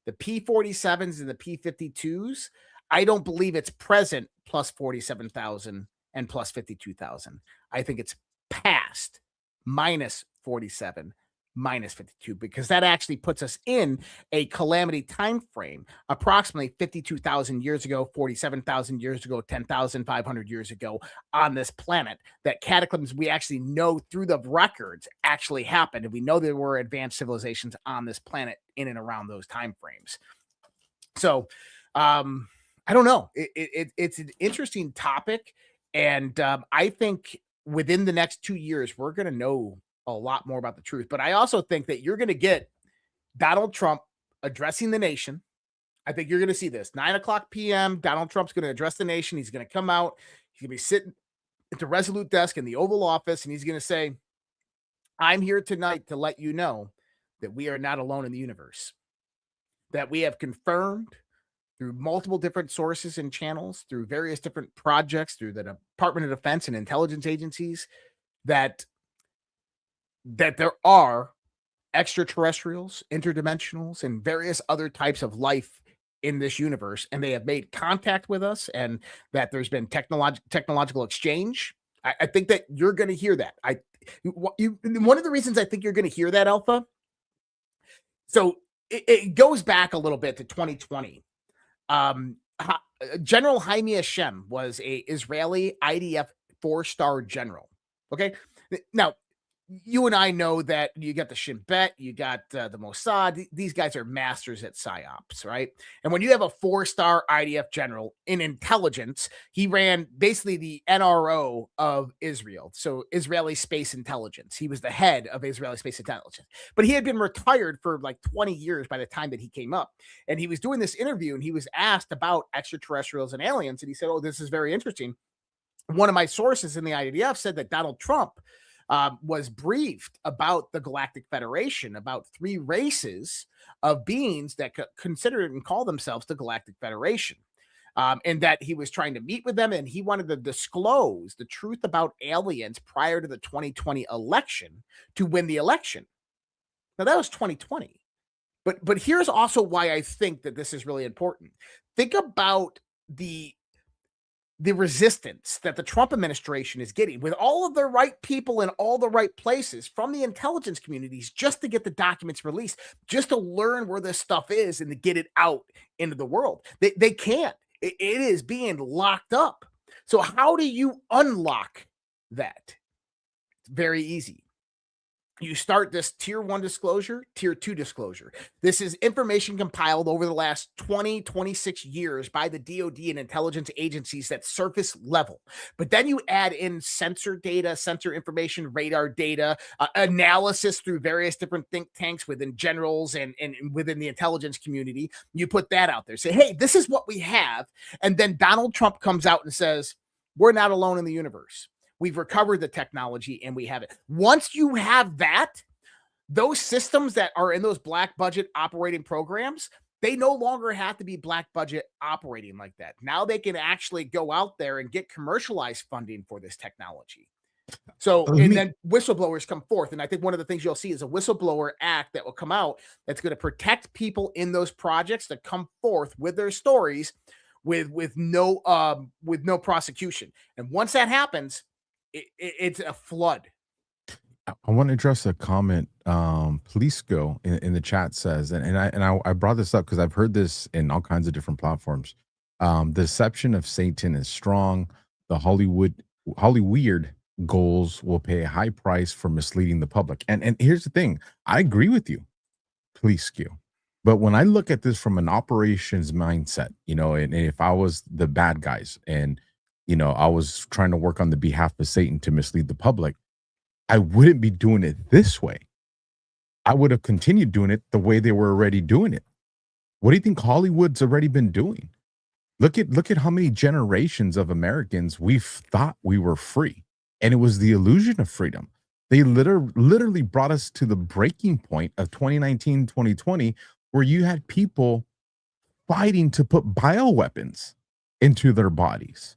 The P-47s and the P-52s, I don't believe it's present plus 47,000 and plus 52,000. I think it's past minus 47, minus 52, because that actually puts us in a calamity time frame, approximately 52,000 years ago, 47,000 years ago, 10,500 years ago on this planet. That cataclysms we actually know through the records actually happened, and we know there were advanced civilizations on this planet in and around those time frames. So I don't know. It's an interesting topic. And I think within the next 2 years, we're going to know a lot more about the truth. But I also think that you're going to get Donald Trump addressing the nation. I think you're going to see this 9:00 p.m. Donald Trump's going to address the nation. He's going to come out. He's going to be sitting at the Resolute desk in the Oval Office, and he's going to say, "I'm here tonight to let you know that we are not alone in the universe. that we have confirmed through multiple different sources and channels, through various different projects, through the Department of Defense and intelligence agencies, that there are extraterrestrials, interdimensionals, and various other types of life in this universe, and they have made contact with us, and that there's been technological exchange. I think that you're going to hear that. One of the reasons I think you're going to hear that, Alpha. So it goes back a little bit to 2020. General Haimi Hashem was a Israeli IDF 4-star general. Okay, now you and I know that you got the Shin Bet, you got the Mossad. These guys are masters at psyops, right? And when you have a 4-star IDF general in intelligence, he ran basically the NRO of Israel, so Israeli Space Intelligence. He was the head of Israeli Space Intelligence, but he had been retired for like 20 years by the time that he came up. And he was doing this interview, and he was asked about extraterrestrials and aliens, and he said, "Oh, this is very interesting. One of my sources in the IDF said that Donald Trump was briefed about the Galactic Federation, about 3 races of beings that consider and call themselves the Galactic Federation, and that he was trying to meet with them, and he wanted to disclose the truth about aliens prior to the 2020 election to win the election." Now, that was 2020. But here's also why I think that this is really important. Think about the resistance that the Trump administration is getting with all of the right people in all the right places from the intelligence communities just to get the documents released, just to learn where this stuff is and to get it out into the world. They can't. It is being locked up. So how do you unlock that? It's very easy. You start this tier 1 disclosure, tier 2 disclosure. This is information compiled over the last 26 years by the DoD and intelligence agencies that surface level. But then you add in sensor data, sensor information, radar data, analysis through various different think tanks within generals and within the intelligence community. You put that out there. Say, hey, this is what we have. And then Donald Trump comes out and says, we're not alone in the universe. We've recovered the technology and we have it. Once you have that, those systems that are in those black budget operating programs, they no longer have to be black budget operating like that. Now they can actually go out there and get commercialized funding for this technology. So, and then whistleblowers come forth. And I think one of the things you'll see is a whistleblower act that will come out that's going to protect people in those projects that come forth with their stories with no prosecution. And once that happens, it's a flood. I want to address a comment. Polisco in the chat says, and I brought this up because I've heard this in all kinds of different platforms. The deception of Satan is strong. The Hollywood goals will pay a high price for misleading the public. And here's the thing. I agree with you, Polisco. But when I look at this from an operations mindset, and if I was the bad guys and I was trying to work on the behalf of Satan to mislead the public, I wouldn't be doing it this way. I would have continued doing it the way they were already doing it. What do you think Hollywood's already been doing? Look at how many generations of Americans we've thought we were free, and it was the illusion of freedom. They literally brought us to the breaking point of 2019, 2020, where you had people fighting to put bioweapons into their bodies,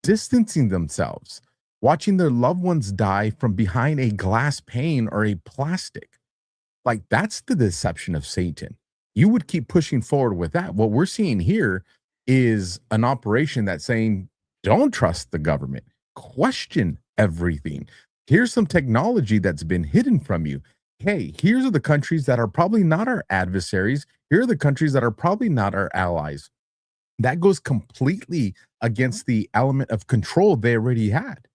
distancing themselves, watching their loved ones die from behind a glass pane or a plastic. Like, that's the deception of Satan. You would keep pushing forward with that. What we're seeing here is an operation that's saying, don't trust the government, question everything. Here's some technology that's been hidden from you. Hey, here's the countries that are probably not our adversaries. Here are the countries that are probably not our allies. That goes completely against the element of control they already had.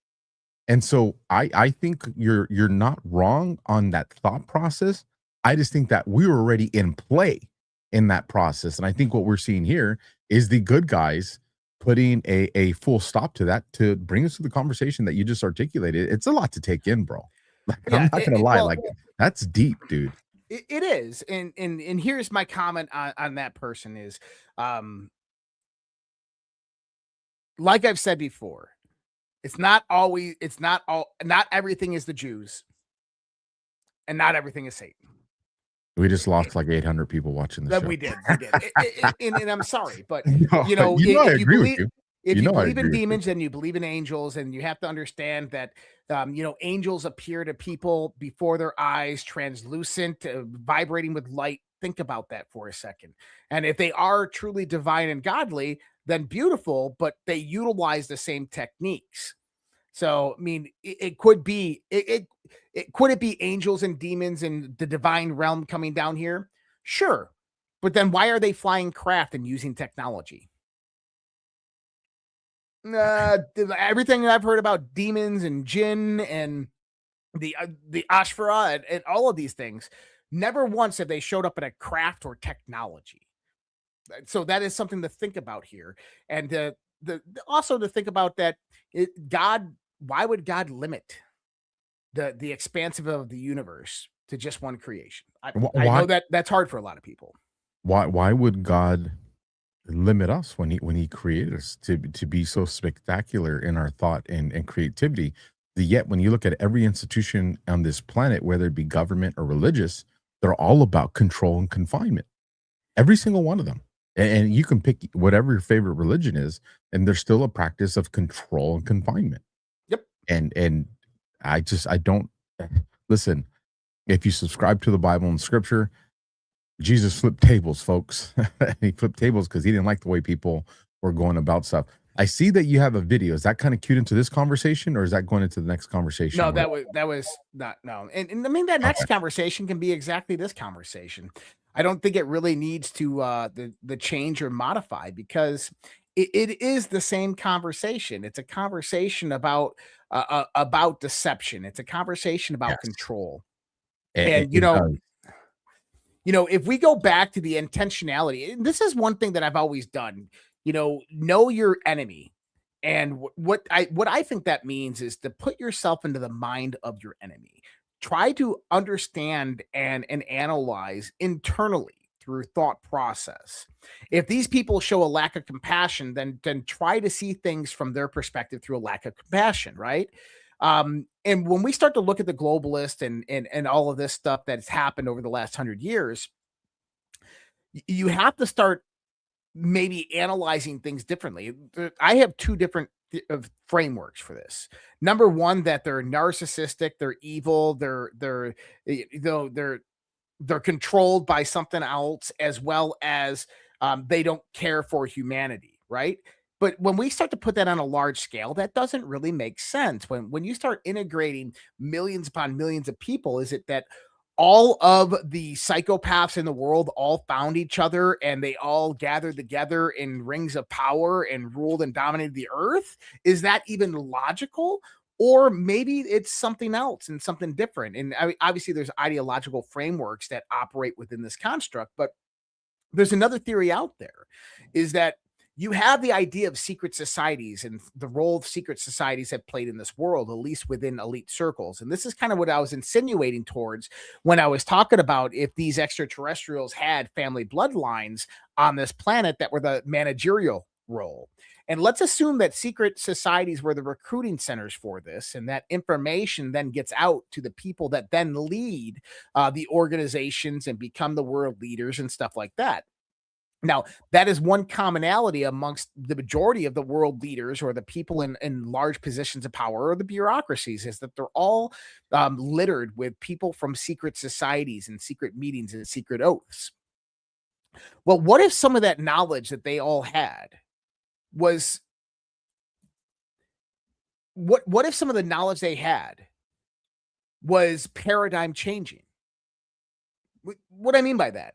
And so I think you're not wrong on that thought process. I just think that we were already in play in that process. And I think what we're seeing here is the good guys putting a full stop to that to bring us to the conversation that you just articulated. It's a lot to take in, bro. Like, Yeah, I'm not gonna lie, that's deep, dude. It is. And here's my comment on that person is, like I've said before, not everything is the Jews and not everything is Satan. We just lost like 800 people watching the That show. we did. And I'm sorry, but No, you know, I if you agree with believe you. if You you know I believe in agree with you. demons and you believe in angels, and you have to understand that angels appear to people before their eyes, translucent, vibrating with light. Think about that for a second. And if they are truly divine and godly, then beautiful, but they utilize the same techniques. So, I mean, it could be could it be angels and demons and the divine realm coming down here? Sure. But then why are they flying craft and using technology? Everything that I've heard about demons and jinn and the Ashfara and all of these things, never once have they showed up in a craft or technology. So that is something to think about here, and also to think about that God. Why would God limit the expansive of the universe to just one creation? I Why know that that's hard for a lot of people. why would God limit us when he created us to be so spectacular in our thought and creativity? Yet when you look at every institution on this planet, whether it be government or religious, they're all about control and confinement. Every single one of them. And you can pick whatever your favorite religion is, and there's still a practice of control and confinement. Yep. And I don't listen. If you subscribe to the Bible and Scripture, Jesus flipped tables, folks. He flipped tables because he didn't like the way people were going about stuff. I see that you have a video. Is that kind of cued into this conversation, or is that going into the next conversation? No, that was not no. And I mean that next conversation can be exactly this conversation. I don't think it really needs to the change or modify, because it is the same conversation. It's a conversation about deception. It's a conversation about Yes. control. It And does. if we go back to the intentionality, and this is one thing that I've always done, know your enemy. And what I think that means is to put yourself into the mind of your enemy. Try to understand and analyze internally through thought process. If these people show a lack of compassion, then try to see things from their perspective through a lack of compassion, right? And when we start to look at the globalist and all of this stuff that's happened over the last 100 years, you have to start maybe analyzing things differently. I have two different frameworks for this. Number one, that they're narcissistic, they're evil, they're controlled by something else, as well as they don't care for humanity, right? But when we start to put that on a large scale, that doesn't really make sense. When you start integrating millions upon millions of people, is it that all of the psychopaths in the world all found each other and they all gathered together in rings of power and ruled and dominated the earth? Is that even logical? Or maybe it's something else and something different. And obviously, there's ideological frameworks that operate within this construct, but there's another theory out there, is that you have the idea of secret societies and the role of secret societies have played in this world, at least within elite circles. And this is kind of what I was insinuating towards when I was talking about if these extraterrestrials had family bloodlines on this planet that were the managerial role. And let's assume that secret societies were the recruiting centers for this, and that information then gets out to the people that then lead the organizations and become the world leaders and stuff like that. Now, that is one commonality amongst the majority of the world leaders or the people in large positions of power or the bureaucracies, is that they're all littered with people from secret societies and secret meetings and secret oaths. Well, what if some of that knowledge that they all had was what if some of the knowledge they had was paradigm changing? What I mean by that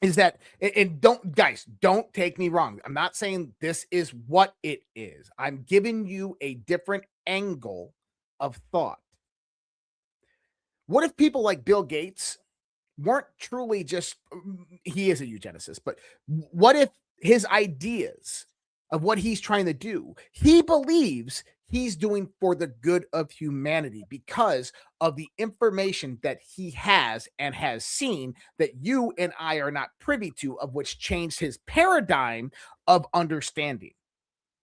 is that, and don't take me wrong. I'm not saying this is what it is. I'm giving you a different angle of thought. What if people like Bill Gates weren't truly just, he is a eugenicist, but what if his ideas of what he's trying to do, he believes he's doing for the good of humanity because of the information that he has and has seen that you and I are not privy to, of which changed his paradigm of understanding.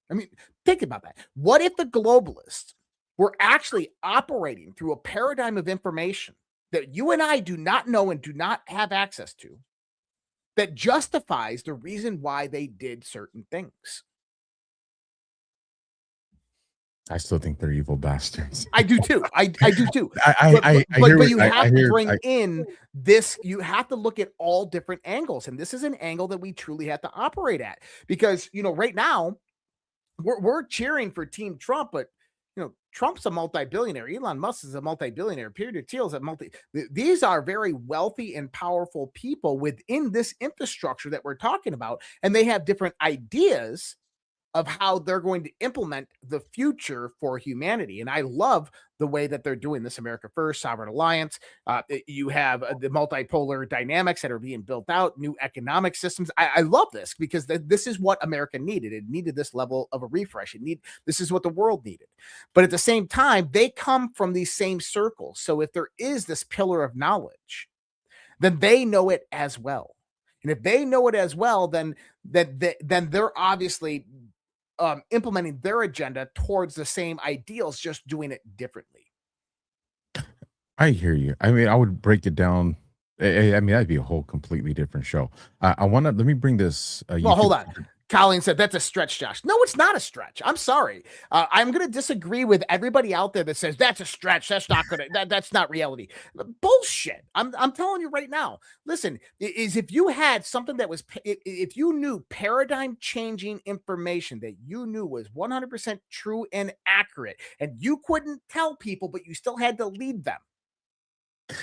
I mean, think about that. What if the globalists were actually operating through a paradigm of information that you and I do not know and do not have access to that justifies the reason why they did certain things. I still think they're evil bastards. I do too. I do too. I hear But you have to hear- bring in this. You have to look at all different angles, and this is an angle that we truly have to operate at, because right now we're cheering for Team Trump, but Trump's a multi-billionaire. Elon Musk is a multi-billionaire. Peter Thiel is a These are very wealthy and powerful people within this infrastructure that we're talking about, and they have different ideas of how they're going to implement the future for humanity. And I love the way that they're doing this. America First, Sovereign Alliance. You have the multipolar dynamics that are being built out, new economic systems. I love this because this is what America needed. It needed this level of a refresh. This is what the world needed. But at the same time, they come from these same circles. So if there is this pillar of knowledge, then they know it as well. And if they know it as well, then they're obviously implementing their agenda towards the same ideals, just doing it differently. I hear you. I mean, I would break it down. I mean, that'd be a whole completely different show. Let me bring this. Well, hold on. Colleen said that's a stretch, Josh. No, it's not a stretch. I'm sorry. I'm going to disagree with everybody out there that says that's a stretch. That's not going to, that's not reality. Bullshit. I'm telling you right now. Listen, is if you had something that was, if you knew paradigm changing information that you knew was 100% true and accurate, and you couldn't tell people, but you still had to lead them.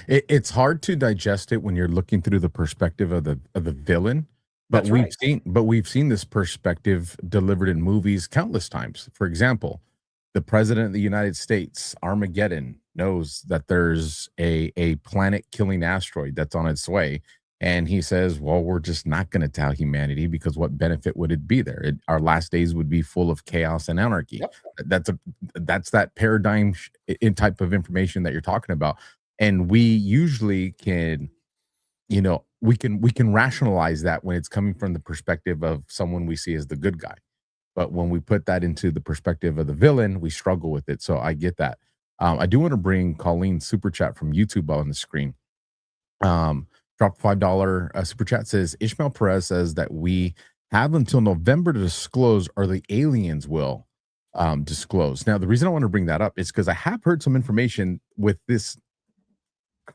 It's hard to digest it when you're looking through the perspective of the villain. But we've seen this perspective delivered in movies countless times. For example, the president of the United States, Armageddon, knows that there's a planet-killing asteroid that's on its way, and he says, "Well, we're just not going to tell humanity because what benefit would it be there? Our last days would be full of chaos and anarchy." Yep. That's that paradigm in type of information that you're talking about, and we usually can. We can rationalize that when it's coming from the perspective of someone we see as the good guy. But when we put that into the perspective of the villain, we struggle with it. So I get that. I do want to bring Colleen's super chat from YouTube on the screen. Drop $5 super chat, says Ishmael Perez says that we have until November to disclose, or the aliens will disclose. Now, the reason I want to bring that up is because I have heard some information with this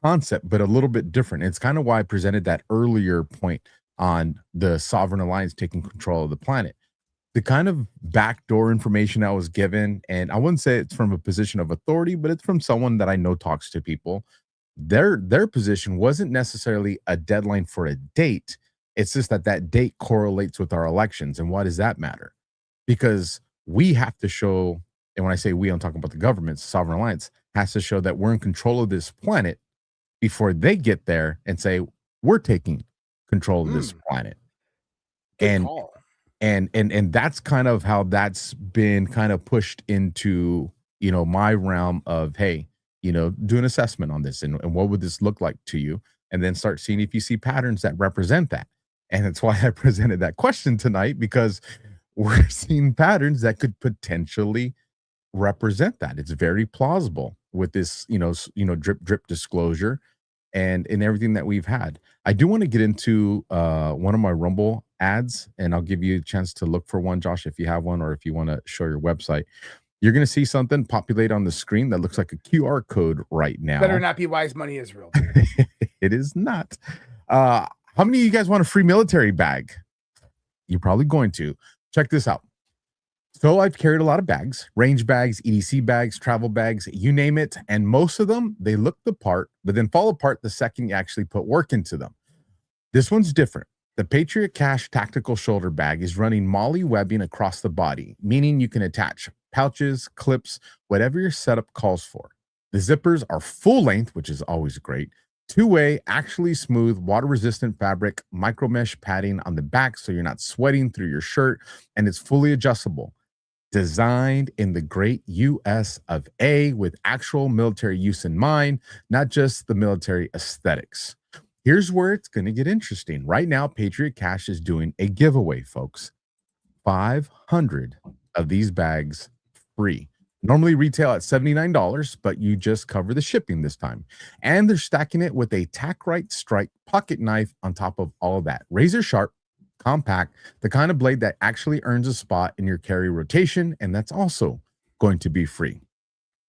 concept, but a little bit different. It's kind of why I presented that earlier point on the Sovereign Alliance taking control of the planet. The kind of backdoor information I was given, and I wouldn't say it's from a position of authority, but it's from someone that I know talks to people. Their position wasn't necessarily a deadline for a date. It's just that date correlates with our elections. And why does that matter? Because we have to show, and when I say we, I'm talking about the government, Sovereign Alliance has to show that we're in control of this planet before they get there and say we're taking control of this planet. Good call. And that's kind of how that's been kind of pushed into my realm of, hey, do an assessment on this and what would this look like to you, and then start seeing if you see patterns that represent that. And that's why I presented that question tonight, because we're seeing patterns that could potentially represent that. It's very plausible with this drip disclosure and in everything that we've had. I do want to get into one of my Rumble ads, and I'll give you a chance to look for one, Josh, if you have one, or if you want to show your website. You're going to see something populate on the screen that looks like a QR code right now. Better not be Wise Money Israel. It is not. How many of you guys want a free military bag? You're probably going to. Check this out. So I've carried a lot of bags, range bags, EDC bags, travel bags, you name it. And most of them, they look the part, but then fall apart the second you actually put work into them. This one's different. The Patriot Cash Tactical Shoulder Bag is running MOLLE webbing across the body, meaning you can attach pouches, clips, whatever your setup calls for. The zippers are full length, which is always great. Two-way, actually smooth, water-resistant fabric, micro mesh padding on the back so you're not sweating through your shirt, and it's fully adjustable. Designed in the great US of A with actual military use in mind, not just the military aesthetics. Here's where it's going to get interesting. Right now, Patriot Cash is doing a giveaway, folks. 500 of these bags free. Normally retail at $79, but you just cover the shipping this time. And they're stacking it with a tack right strike pocket knife on top of all of that. Razor sharp, compact, the kind of blade that actually earns a spot in your carry rotation, and that's also going to be free.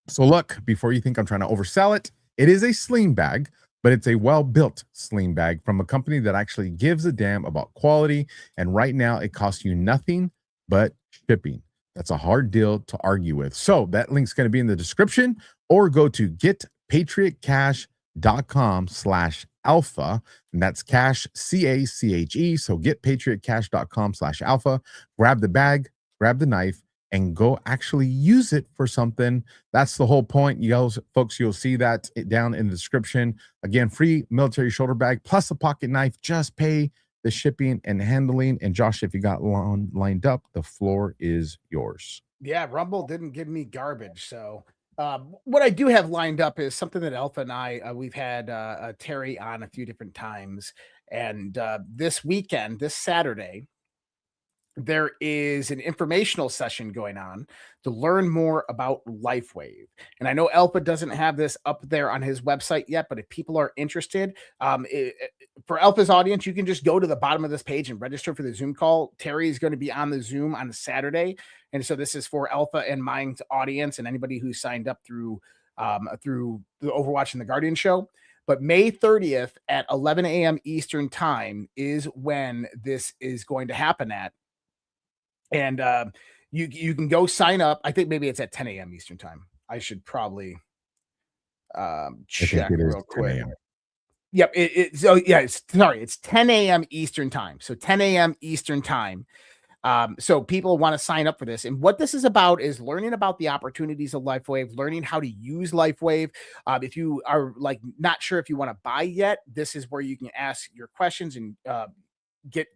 So look, before you think I'm trying to oversell it, it is a sling bag, but it's a well-built sling bag from a company that actually gives a damn about quality. And right now it costs you nothing but shipping. That's a hard deal to argue with. So that link's going to be in the description, or go to getpatriotcash.com/alpha. And that's cash, C-A-C-H-E. So getpatriotcash.com/alpha. Grab the bag, grab the knife, and go actually use it for something. That's the whole point. You guys, folks, you'll see that down in the description. Again, free military shoulder bag plus a pocket knife. Just pay the shipping and handling. And Josh, if you got lined up, the floor is yours. Yeah, Rumble didn't give me garbage. So what I do have lined up is something that Alpha and I, we've had Terry on a few different times. And this weekend, this Saturday, there is an informational session going on to learn more about LifeWave. And I know Alpha doesn't have this up there on his website yet, but if people are interested, for Alpha's audience, you can just go to the bottom of this page and register for the Zoom call. Terry is going to be on the Zoom on Saturday. And so this is for Alpha and Mind's audience and anybody who signed up through the Overwatch and the Guardian show. But May 30th at 11 a.m. Eastern time is when this is going to happen at. And you can go sign up. I think maybe it's at 10 a.m. Eastern time. I should probably check real quick. Yep. It's 10 a.m. Eastern time. So 10 a.m. Eastern time. So people want to sign up for this. And what this is about is learning about the opportunities of LifeWave, learning how to use LifeWave. If you are like not sure if you want to buy yet, this is where you can ask your questions and get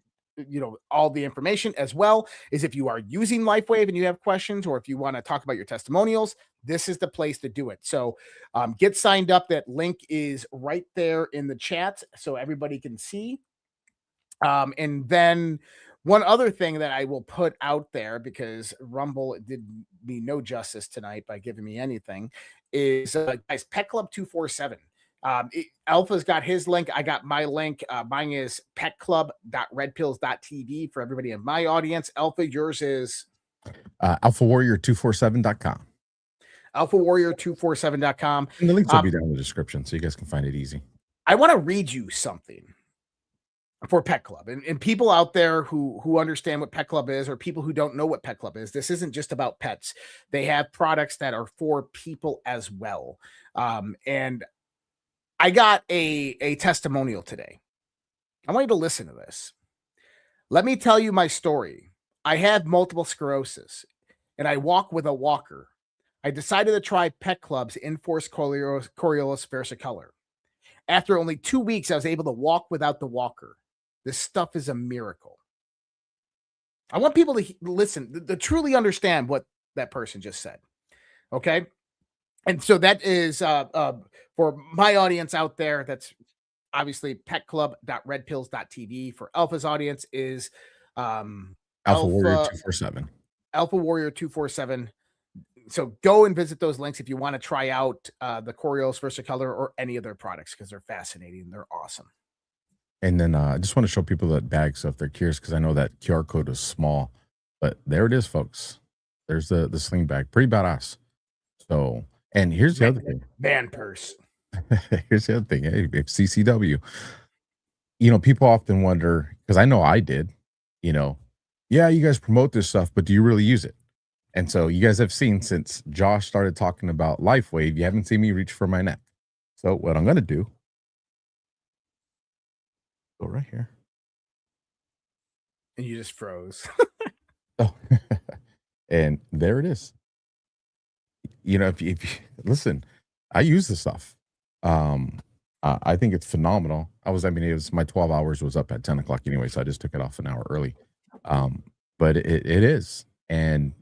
all the information, as well as if you are using LifeWave and you have questions, or if you want to talk about your testimonials, this is the place to do it. So get signed up. That link is right there in the chat so everybody can see. And then one other thing that I will put out there, because Rumble did me no justice tonight by giving me anything, is guys, Pet Club 247. Alpha's got his link. I got my link. Mine is petclub.redpills.tv for everybody in my audience. Alpha, yours is alphawarrior247.com. alphawarrior247.com. And the links will be down in the description so you guys can find it easy. I want to read you something for Pet Club, and people out there who understand what Pet Club is, or people who don't know what Pet Club is. This isn't just about pets. They have products that are for people as well. And I got a testimonial today. I want you to listen to this. Let me tell you my story. I have multiple sclerosis, and I walk with a walker. I decided to try Pet Club's Enforced Coriolis versicolor. After only 2 weeks, I was able to walk without the walker. This stuff is a miracle. I want people to listen, to truly understand what that person just said. Okay? And so that is for my audience out there. That's obviously petclub.redpills.tv. For Alpha's audience is Alpha Warrior 247. Alpha Warrior 247. So go and visit those links if you want to try out the Coriolis versicolor or any of their products, because they're fascinating. They're awesome. And then I just want to show people that bag, so if they're curious, because I know that QR code is small, but there it is, folks. There's the sling bag. Pretty badass. So, and here's the other thing. Van purse. Here's the other thing. Hey, if CCW, people often wonder, because I know I did, yeah, you guys promote this stuff, but do you really use it? And so you guys have seen, since Josh started talking about LifeWave, you haven't seen me reach for my neck. So what I'm going to do, go right here. And you just froze. Oh, and there it is. If you listen, I use this stuff. I think it's phenomenal. It was my 12 hours was up at 10 o'clock anyway, so I just took it off an hour early. But it is. And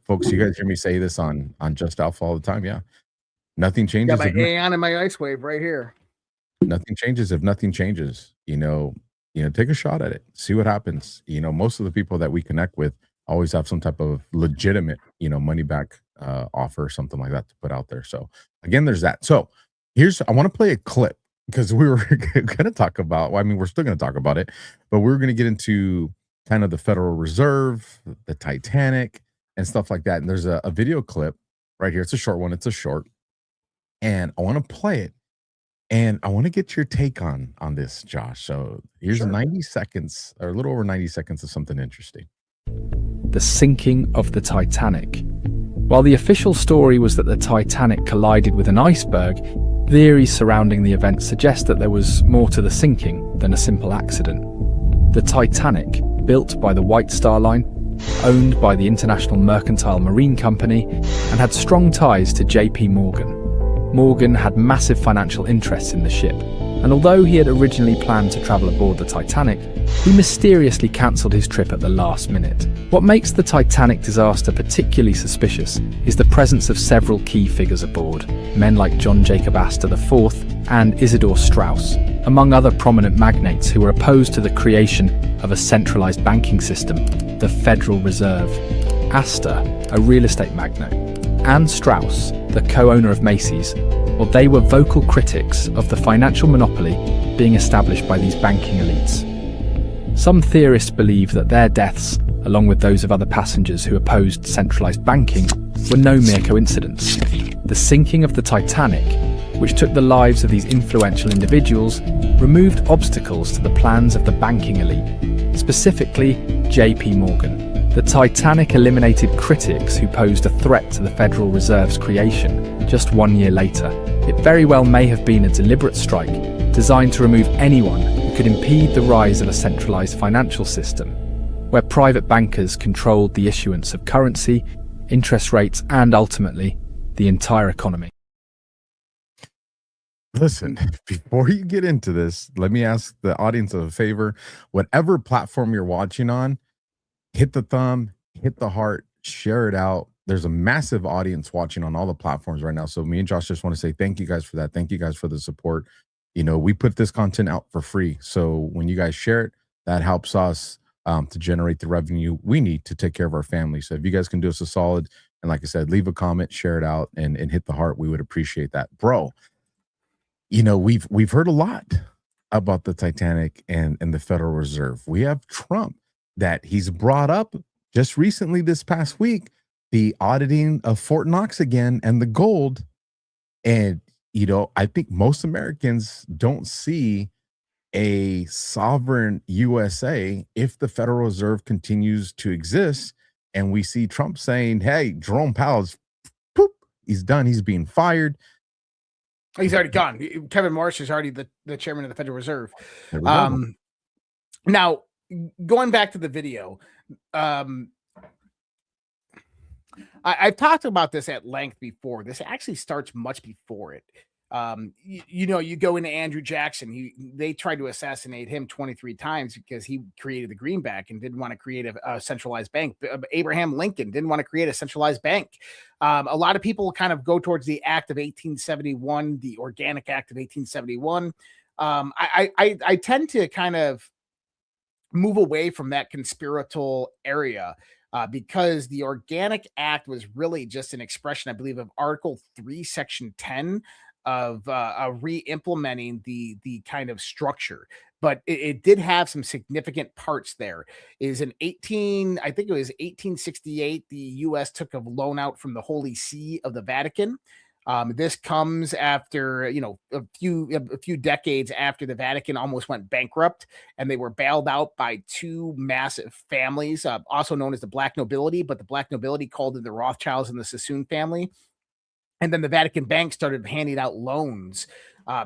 folks, you guys hear me say this on Just Alpha all the time. Yeah. Nothing changes. Got my Aeon and my Ice Wave right here. Nothing changes if nothing changes. Take a shot at it. See what happens. Most of the people that we connect with always have some type of legitimate, money back offer, something like that to put out there. So again, there's that. So I want to play a clip because we were going to talk about, well, I mean, we're still going to talk about it, but we're going to get into kind of the Federal Reserve, the Titanic, and stuff like that. And there's a video clip right here. It's a short one. It's a short. And I want to play it. And I want to get your take on this, Josh. So here's 90 seconds, or a little over 90 seconds of something interesting. The sinking of the Titanic. While the official story was that the Titanic collided with an iceberg, theories surrounding the event suggest that there was more to the sinking than a simple accident. The Titanic, built by the White Star Line, owned by the International Mercantile Marine Company, and had strong ties to J.P. Morgan. Morgan had massive financial interests in the ship, and although he had originally planned to travel aboard the Titanic, he mysteriously cancelled his trip at the last minute. What makes the Titanic disaster particularly suspicious is the presence of several key figures aboard, men like John Jacob Astor IV and Isidor Straus, among other prominent magnates who were opposed to the creation of a centralized banking system, the Federal Reserve. Astor, a real estate magnate, and Straus, the co-owner of Macy's, well, they were vocal critics of the financial monopoly being established by these banking elites. Some theorists believe that their deaths, along with those of other passengers who opposed centralized banking, were no mere coincidence. The sinking of the Titanic, which took the lives of these influential individuals, removed obstacles to the plans of the banking elite, specifically J.P. Morgan. The Titanic eliminated critics who posed a threat to the Federal Reserve's creation just 1 year later. It very well may have been a deliberate strike designed to remove anyone who could impede the rise of a centralized financial system, where private bankers controlled the issuance of currency, interest rates, and ultimately, the entire economy. Listen, before you get into this, let me ask the audience a favor. Whatever platform you're watching on, hit the thumb, hit the heart, share it out. There's a massive audience watching on all the platforms right now. So me and Josh just want to say thank you guys for that. Thank you guys for the support. You know, we put this content out for free. So when you guys share it, that helps us to generate the revenue we need to take care of our family. So if you guys can do us a solid, and like I said, leave a comment, share it out, and hit the heart, we would appreciate that. Bro, you know, we've heard a lot about the Titanic and the Federal Reserve. We have Trump that he's brought up just recently this past week, the auditing of Fort Knox again and the gold. And, you know, I think most Americans don't see a sovereign USA if the Federal Reserve continues to exist. And we see Trump saying, hey, Jerome Powell's poop, he's done. He's being fired. He's already gone. Kevin Morris is already the chairman of the Federal Reserve. There we go. Now, going back to the video, I've talked about this at length before. This actually starts much before it. You know, you go into Andrew Jackson. They tried to assassinate him 23 times because he created the greenback and didn't want to create a centralized bank. Abraham Lincoln didn't want to create a centralized bank. A lot of people kind of go towards the Act of 1871, the Organic Act of 1871. I tend to kind of move away from that conspiratorial area because the Organic Act was really just an expression, I believe, of Article 3, Section 10 of re-implementing the kind of structure. But it did have some significant parts there. Is in 1868, the U.S. took a loan out from the Holy See of the Vatican. This comes after, you know, a few decades after the Vatican almost went bankrupt, and they were bailed out by two massive families, also known as the Black Nobility, but the Black Nobility called it the Rothschilds and the Sassoon family. And then the Vatican Bank started handing out loans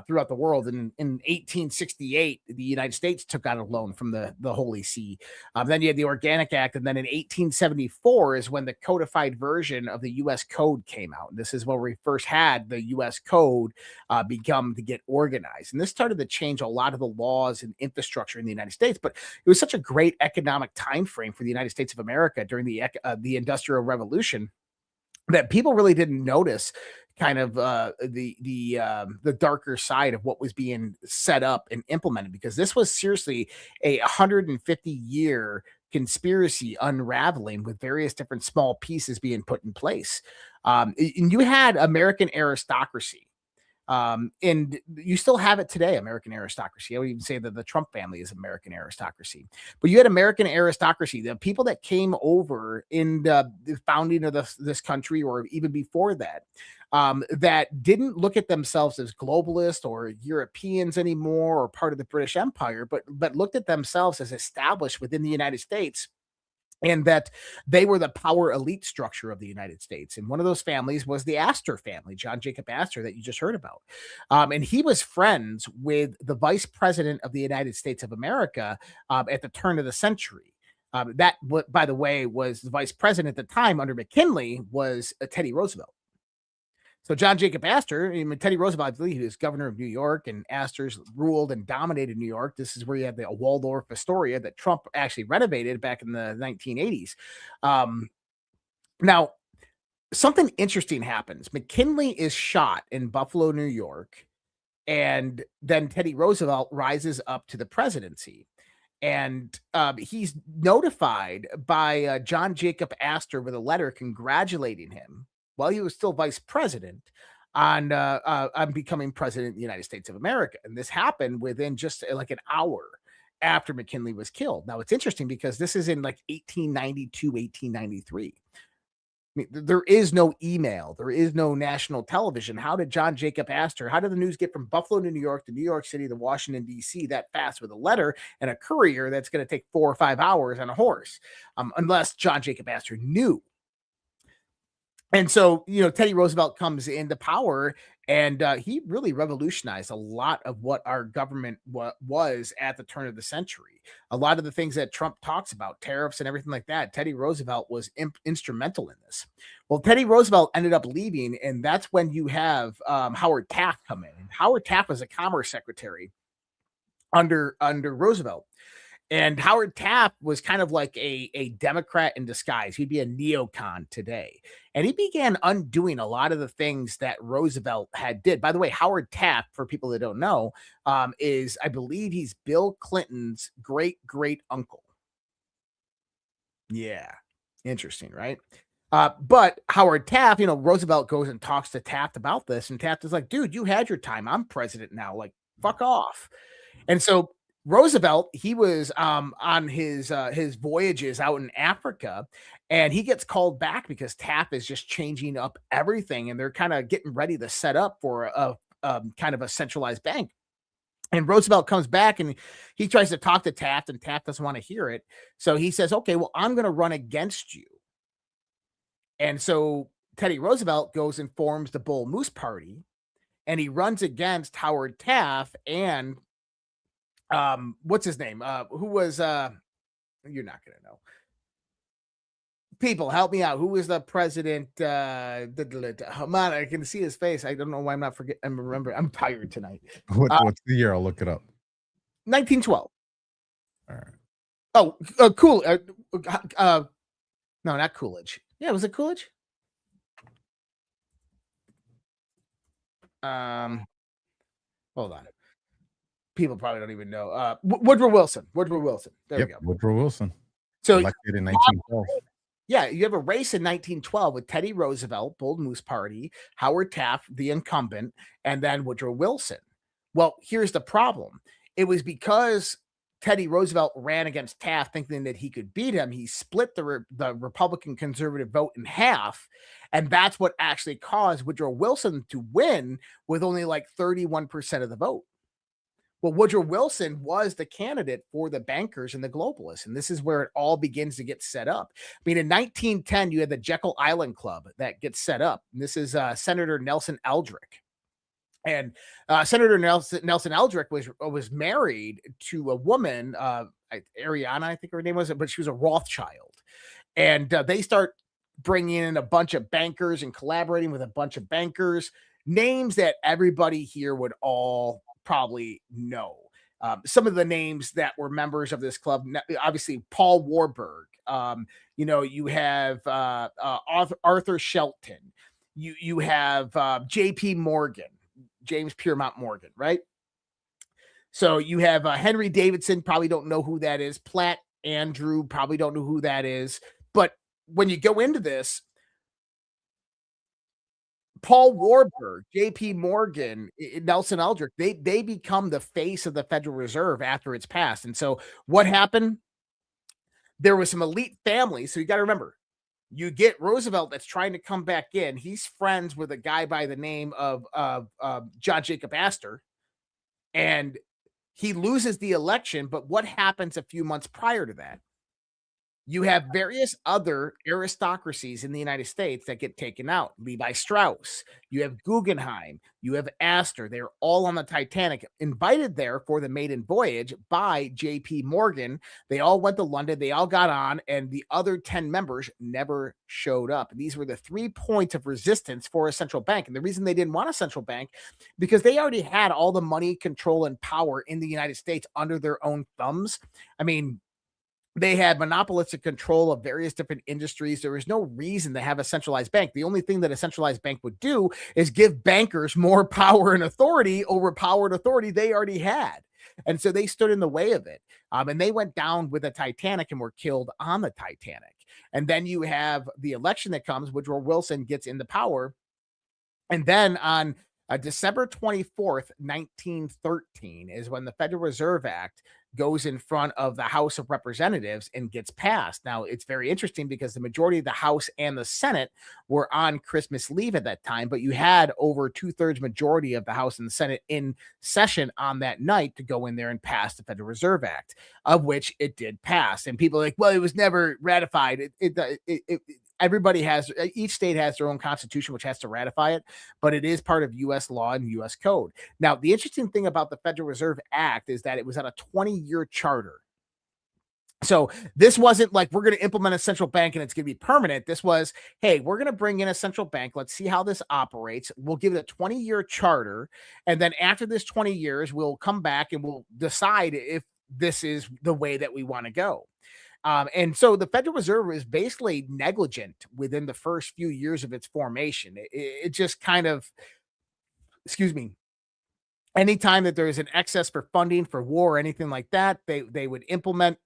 throughout the world. And in 1868, the United States took out a loan from the Holy See. Then you had the Organic Act. And then in 1874 is when the codified version of the U.S. Code came out. This is where we first had the U.S. Code become to get organized. And this started to change a lot of the laws and infrastructure in the United States. But it was such a great economic time frame for the United States of America during the Industrial Revolution that people really didn't notice kind of the darker side of what was being set up and implemented, because this was seriously a 150-year conspiracy unraveling with various different small pieces being put in place. And you had American aristocracy. And you still have it today, American aristocracy. I would even say that the Trump family is American aristocracy. But you had American aristocracy, the people that came over in the founding of this country, or even before that, that didn't look at themselves as globalists or Europeans anymore, or part of the British Empire, but looked at themselves as established within the United States, and that they were the power elite structure of the United States. And one of those families was the Astor family, John Jacob Astor, that you just heard about. And he was friends with the vice president of the United States of America at the turn of the century. That, by the way, was the vice president at the time under McKinley, was Teddy Roosevelt. So John Jacob Astor, I mean, Teddy Roosevelt, I believe he was governor of New York, and Astor's ruled and dominated New York. This is where you had the Waldorf Astoria that Trump actually renovated back in the 1980s. Now, something interesting happens. McKinley is shot in Buffalo, New York, and then Teddy Roosevelt rises up to the presidency. And he's notified by John Jacob Astor with a letter congratulating him while he was still vice president on becoming president of the United States of America. And this happened within just like an hour after McKinley was killed. Now, it's interesting because this is in like 1892, 1893. I mean, there is no email. There is no national television. How did John Jacob Astor, how did the news get from Buffalo to New York to New York City to Washington, D.C. that fast with a letter and a courier that's going to take 4 or 5 hours on a horse? Unless John Jacob Astor knew. And so, Teddy Roosevelt comes into power, and he really revolutionized a lot of what our government was at the turn of the century. A lot of the things that Trump talks about, tariffs and everything like that, Teddy Roosevelt was instrumental in this. Well, Teddy Roosevelt ended up leaving, and that's when you have Howard Taft come in. And Howard Taft was a commerce secretary under Roosevelt. And Howard Taft was kind of like a Democrat in disguise. He'd be a neocon today. And he began undoing a lot of the things that Roosevelt had did. By the way, Howard Taft, for people that don't know, is, I believe he's Bill Clinton's great uncle. Yeah. Interesting, right? But Howard Taft, Roosevelt goes and talks to Taft about this. And Taft is like, dude, you had your time. I'm president now. Like, fuck off. And so Roosevelt, he was on his voyages out in Africa, and he gets called back because Taft is just changing up everything, and they're kind of getting ready to set up for a kind of a centralized bank. And Roosevelt comes back and he tries to talk to Taft, and Taft doesn't want to hear it. So he says, okay, well, I'm going to run against you. And so Teddy Roosevelt goes and forms the Bull Moose Party, and he runs against Howard Taft and what's his name? Who was you're not gonna know. People, help me out. Who was the president? Come on, I can see his face. I don't know why I'm not forgetting. I'm remembering. I'm tired tonight. What's the year? I'll look it up. 1912. All right. Oh, cool. No, not Coolidge. Yeah, was it Coolidge? Hold on. People probably don't even know. Woodrow Wilson. There we go. Woodrow Wilson. So elected in 1912. Yeah, you have a race in 1912 with Teddy Roosevelt, Bull Moose Party, Howard Taft, the incumbent, and then Woodrow Wilson. Well, here's the problem. It was because Teddy Roosevelt ran against Taft thinking that he could beat him. He split the Republican conservative vote in half, and that's what actually caused Woodrow Wilson to win with only like 31% of the vote. Well, Woodrow Wilson was the candidate for the bankers and the globalists, and this is where it all begins to get set up. I mean, in 1910, you had the Jekyll Island Club that gets set up, and this is Senator Nelson Eldrick. And Senator Nelson Eldrick was married to a woman, Ariana, I think her name was, but she was a Rothschild. And they start bringing in a bunch of bankers and collaborating with a bunch of bankers, names that everybody here would all probably know. Some of the names that were members of this club, obviously Paul Warburg. You have Arthur Shelton. You have J.P. Morgan, James Piermont Morgan, right? So you have Henry Davidson. Probably don't know who that is. Platt Andrew probably don't know who that is. But when you go into this, Paul Warburg, J.P. Morgan, Nelson Eldrick, they become the face of the Federal Reserve after it's passed. And so what happened? There was some elite families. So you got to remember, you get Roosevelt that's trying to come back in. He's friends with a guy by the name of John Jacob Astor, and he loses the election. But what happens a few months prior to that? You have various other aristocracies in the United States that get taken out. Levi Strauss, you have Guggenheim, you have Astor. They're all on the Titanic, invited there for the maiden voyage by J.P. Morgan. They all went to London. They all got on, and the other 10 members never showed up. And these were the 3 points of resistance for a central bank. And the reason they didn't want a central bank, because they already had all the money, control, and power in the United States under their own thumbs. I mean, they had monopolistic control of various different industries. There was no reason to have a centralized bank. The only thing that a centralized bank would do is give bankers more power and authority over power and authority they already had. And so they stood in the way of it. And they went down with the Titanic and were killed on the Titanic. And then you have the election that comes, Woodrow Wilson gets into power. And then on December 24th, 1913 is when the Federal Reserve Act goes in front of the House of Representatives and gets passed. Now, it's very interesting because the majority of the House and the Senate were on Christmas leave at that time, but you had over 2/3 majority of the House and the Senate in session on that night to go in there and pass the Federal Reserve Act, of which it did pass. And people are like, well, it was never ratified. Everybody has, each state has their own constitution, which has to ratify it, but it is part of U.S. law and U.S. code. Now, the interesting thing about the Federal Reserve Act is that it was on a 20-year charter. So this wasn't like we're going to implement a central bank and it's going to be permanent. This was, hey, we're going to bring in a central bank. Let's see how this operates. We'll give it a 20-year charter. And then after this 20 years, we'll come back and we'll decide if this is the way that we want to go. And so the Federal Reserve is basically negligent within the first few years of its formation. It just kind of, anytime that there is an excess for funding for war or anything like that, they would implement.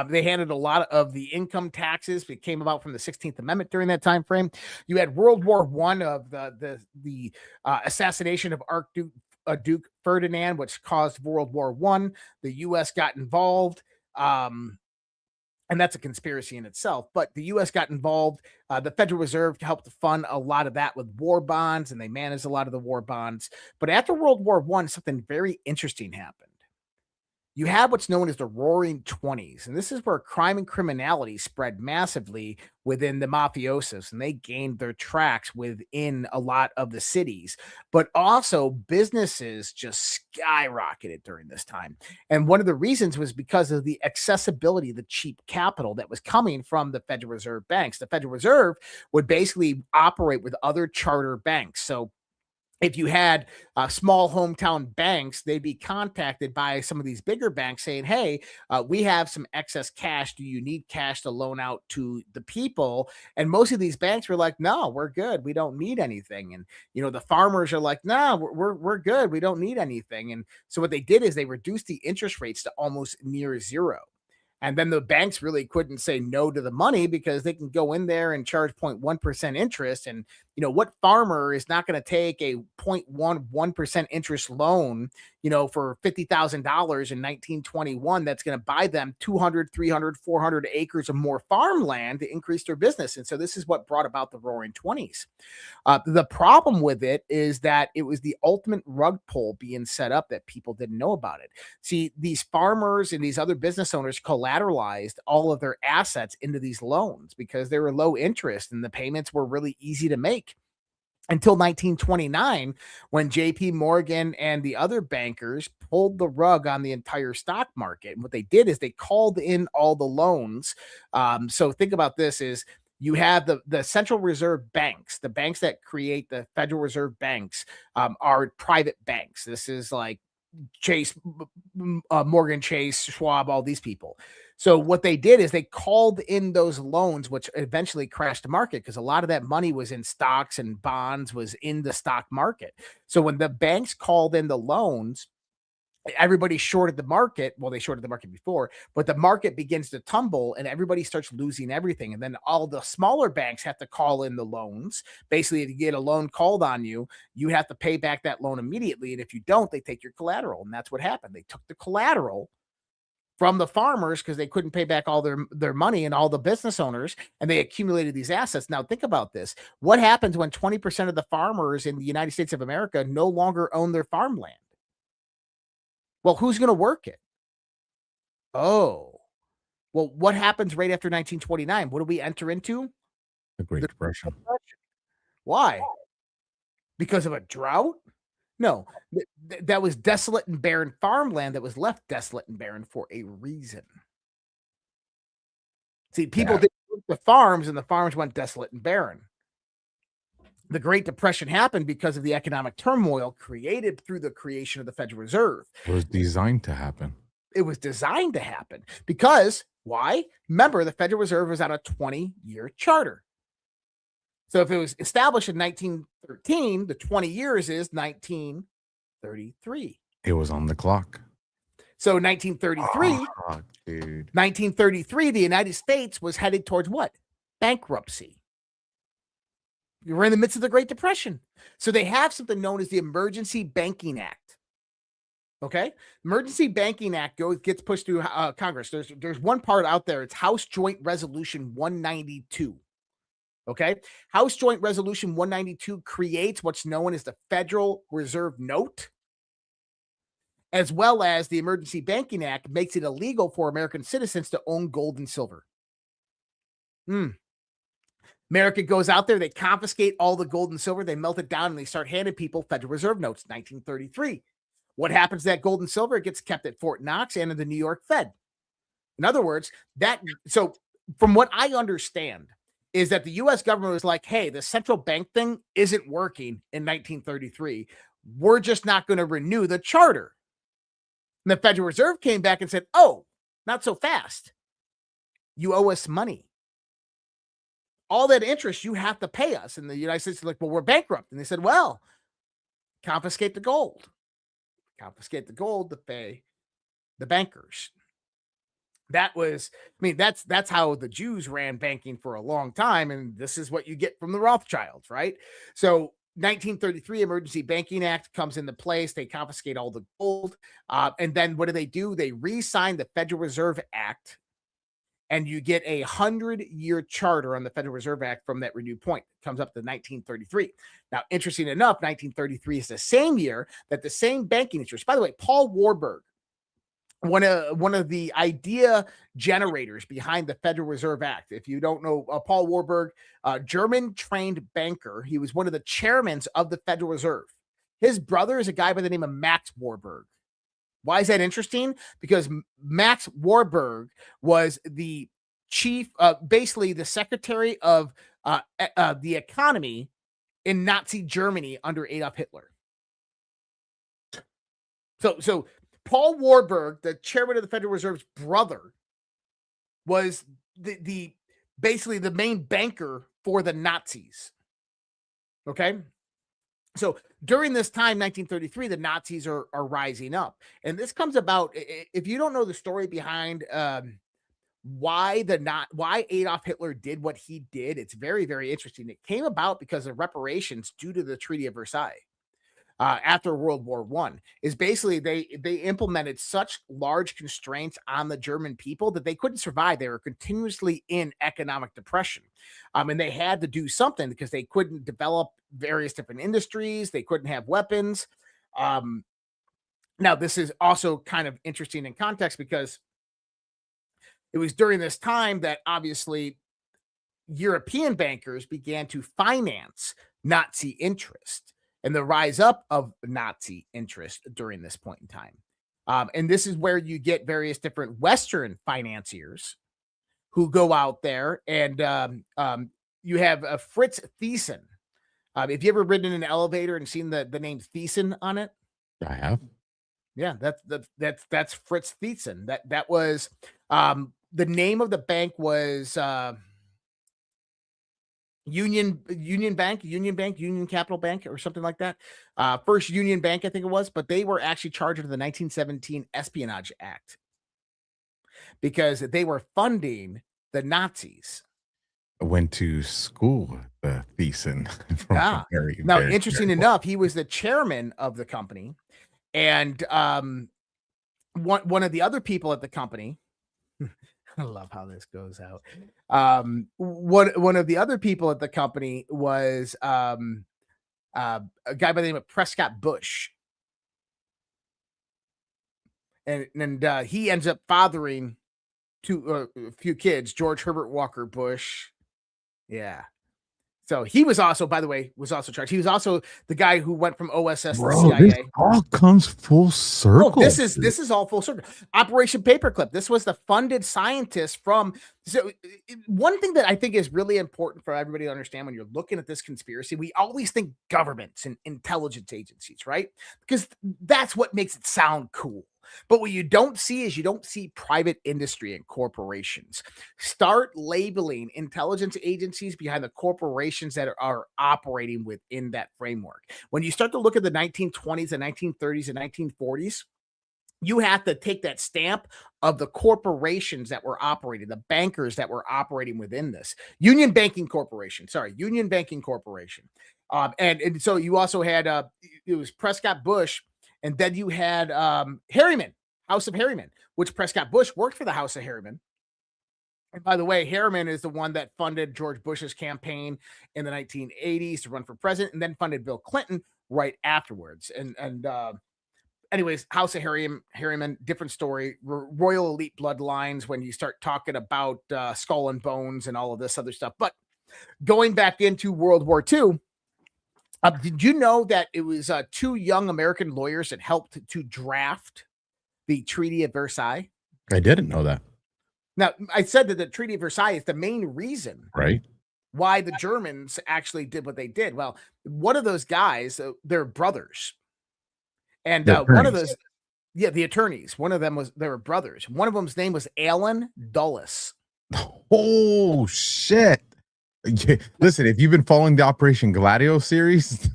They handed a lot of the income taxes that came about from the 16th Amendment during that time frame. You had World War I of the assassination of Archduke Ferdinand, which caused World War I. The U.S. got involved. And that's a conspiracy in itself. But the U.S. got involved. The Federal Reserve helped to fund a lot of that with war bonds, and they managed a lot of the war bonds. But after World War I, something very interesting happened. You have what's known as the Roaring Twenties, and this is where crime and criminality spread massively within the mafiosos, and they gained their tracks within a lot of the cities. But also businesses just skyrocketed during this time. And one of the reasons was because of the accessibility, the cheap capital that was coming from the Federal Reserve banks. The Federal Reserve would basically operate with other charter banks. So if you had small hometown banks, they'd be contacted by some of these bigger banks saying, hey, we have some excess cash. Do you need cash to loan out to the people? And most of these banks were like, no, we're good. We don't need anything. And, the farmers are like, no, we're good. We don't need anything. And so what they did is they reduced the interest rates to almost near zero. And then the banks really couldn't say no to the money because they can go in there and charge 0.1% interest. And, what farmer is not going to take a 0.11% interest loan, for $50,000 in 1921 that's going to buy them 200, 300, 400 acres of more farmland to increase their business. And so this is what brought about the Roaring Twenties. The problem with it is that it was the ultimate rug pull being set up that people didn't know about it. See, these farmers and these other business owners collateralized all of their assets into these loans because they were low interest and the payments were really easy to make. Until 1929, when J.P. Morgan and the other bankers pulled the rug on the entire stock market. And what they did is they called in all the loans. So think about this is you have the Central Reserve banks, the banks that create the Federal Reserve banks are private banks. This is like Chase, Morgan Chase, Schwab, all these people. So what they did is they called in those loans, which eventually crashed the market because a lot of that money was in stocks and bonds, was in the stock market. So when the banks called in the loans, everybody shorted the market. Well, they shorted the market before, but the market begins to tumble and everybody starts losing everything. And then all the smaller banks have to call in the loans. Basically, if you get a loan called on you, you have to pay back that loan immediately. And if you don't, they take your collateral. And that's what happened. They took the collateral from the farmers because they couldn't pay back all their money, and all the business owners, and they accumulated these assets. Now think about this. What happens when 20% of the farmers in the United States of America no longer own their farmland? Well, who's going to work it? Oh, well, what happens right after 1929? What do we enter into? The Great Depression. Why? Because of a drought? No, that was desolate and barren farmland that was left desolate and barren for a reason. See, people didn't work the farms, and the farms went desolate and barren. The Great Depression happened because of the economic turmoil created through the creation of the Federal Reserve. It was designed to happen. It was designed to happen because why? Remember, the Federal Reserve was on a 20-year charter. So if it was established in 1913, the 20 years is 1933. It was on the clock. So 1933, the United States was headed towards what? Bankruptcy. We were in the midst of the Great Depression. So they have something known as the Emergency Banking Act. Okay? Emergency Banking Act gets pushed through Congress. There's one part out there. It's House Joint Resolution 192. Okay? House Joint Resolution 192 creates what's known as the Federal Reserve Note, as well as the Emergency Banking Act makes it illegal for American citizens to own gold and silver. America goes out there, they confiscate all the gold and silver, they melt it down, and they start handing people Federal Reserve notes, 1933. What happens to that gold and silver? It gets kept at Fort Knox and in the New York Fed. In other words, so from what I understand, is that the U.S. government was like, hey, the central bank thing isn't working in 1933. We're just not going to renew the charter. And the Federal Reserve came back and said, oh, not so fast. You owe us money. All that interest you have to pay us. And the United States is like, well, we're bankrupt. And they said, well, confiscate the gold. Confiscate the gold to pay the bankers. That's how the Jews ran banking for a long time. And this is what you get from the Rothschilds, right? So 1933 Emergency Banking Act comes into place. They confiscate all the gold. And then what do? They re-sign the Federal Reserve Act. And you get a 100-year charter on the Federal Reserve Act from that renewed point. It comes up to 1933. Now, interesting enough, 1933 is the same year that the same banking interest. By the way, Paul Warburg, one of the idea generators behind the Federal Reserve Act. If you don't know Paul Warburg, German-trained banker. He was one of the chairmen of the Federal Reserve. His brother is a guy by the name of Max Warburg. Why is that interesting? Because Max Warburg was the chief, basically the secretary of the economy in Nazi Germany under Adolf Hitler. So Paul Warburg, the chairman of the Federal Reserve's brother, was the basically the main banker for the Nazis. Okay. So during this time, 1933, the Nazis are rising up. And this comes about, if you don't know the story behind why Adolf Hitler did what he did, it's very, very interesting. It came about because of reparations due to the Treaty of Versailles. After World War I, is basically they implemented such large constraints on the German people that they couldn't survive. They were continuously in economic depression. And they had to do something because they couldn't develop various different industries. They couldn't have weapons. Now, this is also kind of interesting in context because it was during this time that obviously European bankers began to finance Nazi interest and the rise up of Nazi interest during this point in time. And this is where you get various different Western financiers who go out there and you have Fritz Thyssen. Have you ever ridden in an elevator and seen the name Thyssen on it? I have. Yeah, that's Fritz Thyssen. That was the name of the bank was Union Bank, Union Capital Bank, or something like that. First Union Bank, I think it was, but they were actually charged under the 1917 Espionage Act because they were funding the Nazis. I went to school with Thiessen. From Ah, very, now very, interesting very enough, he was the chairman of the company, and one of the other people at the company. I love how this goes out. One of the other people at the company was a guy by the name of Prescott Bush, and he ends up fathering a few kids, George Herbert Walker Bush. Yeah. So he was also, by the way, charged. He was also the guy who went from OSS to Bro, this CIA. all comes full circle. Oh, this is all full circle. Operation Paperclip. This was the funded scientist from. So one thing that I think is really important for everybody to understand when you're looking at this conspiracy, we always think governments and intelligence agencies, right? Because that's what makes it sound cool. But what you don't see is you don't see private industry and corporations. Start labeling intelligence agencies behind the corporations that are operating within that framework. When you start to look at the 1920s and 1930s and 1940s, you have to take that stamp of the corporations that were operating, the bankers that were operating within this. Union Banking Corporation. And so you also had, it was Prescott Bush, and then you had Harriman, House of Harriman, which Prescott Bush worked for the House of Harriman. And by the way, Harriman is the one that funded George Bush's campaign in the 1980s to run for president, and then funded Bill Clinton right afterwards. Anyways, House of Harriman, different story. Royal elite bloodlines when you start talking about skull and bones and all of this other stuff. But going back into World War II, did you know that it was two young American lawyers that helped to draft the Treaty of Versailles? I didn't know that. Now, I said that the Treaty of Versailles is the main reason, right, why the Germans actually did what they did. Well, one of those guys, they're brothers. And one of those, the attorneys, one of them they were brothers. One of them's name was Alan Dulles. Oh, shit. Listen, if you've been following the Operation Gladio series,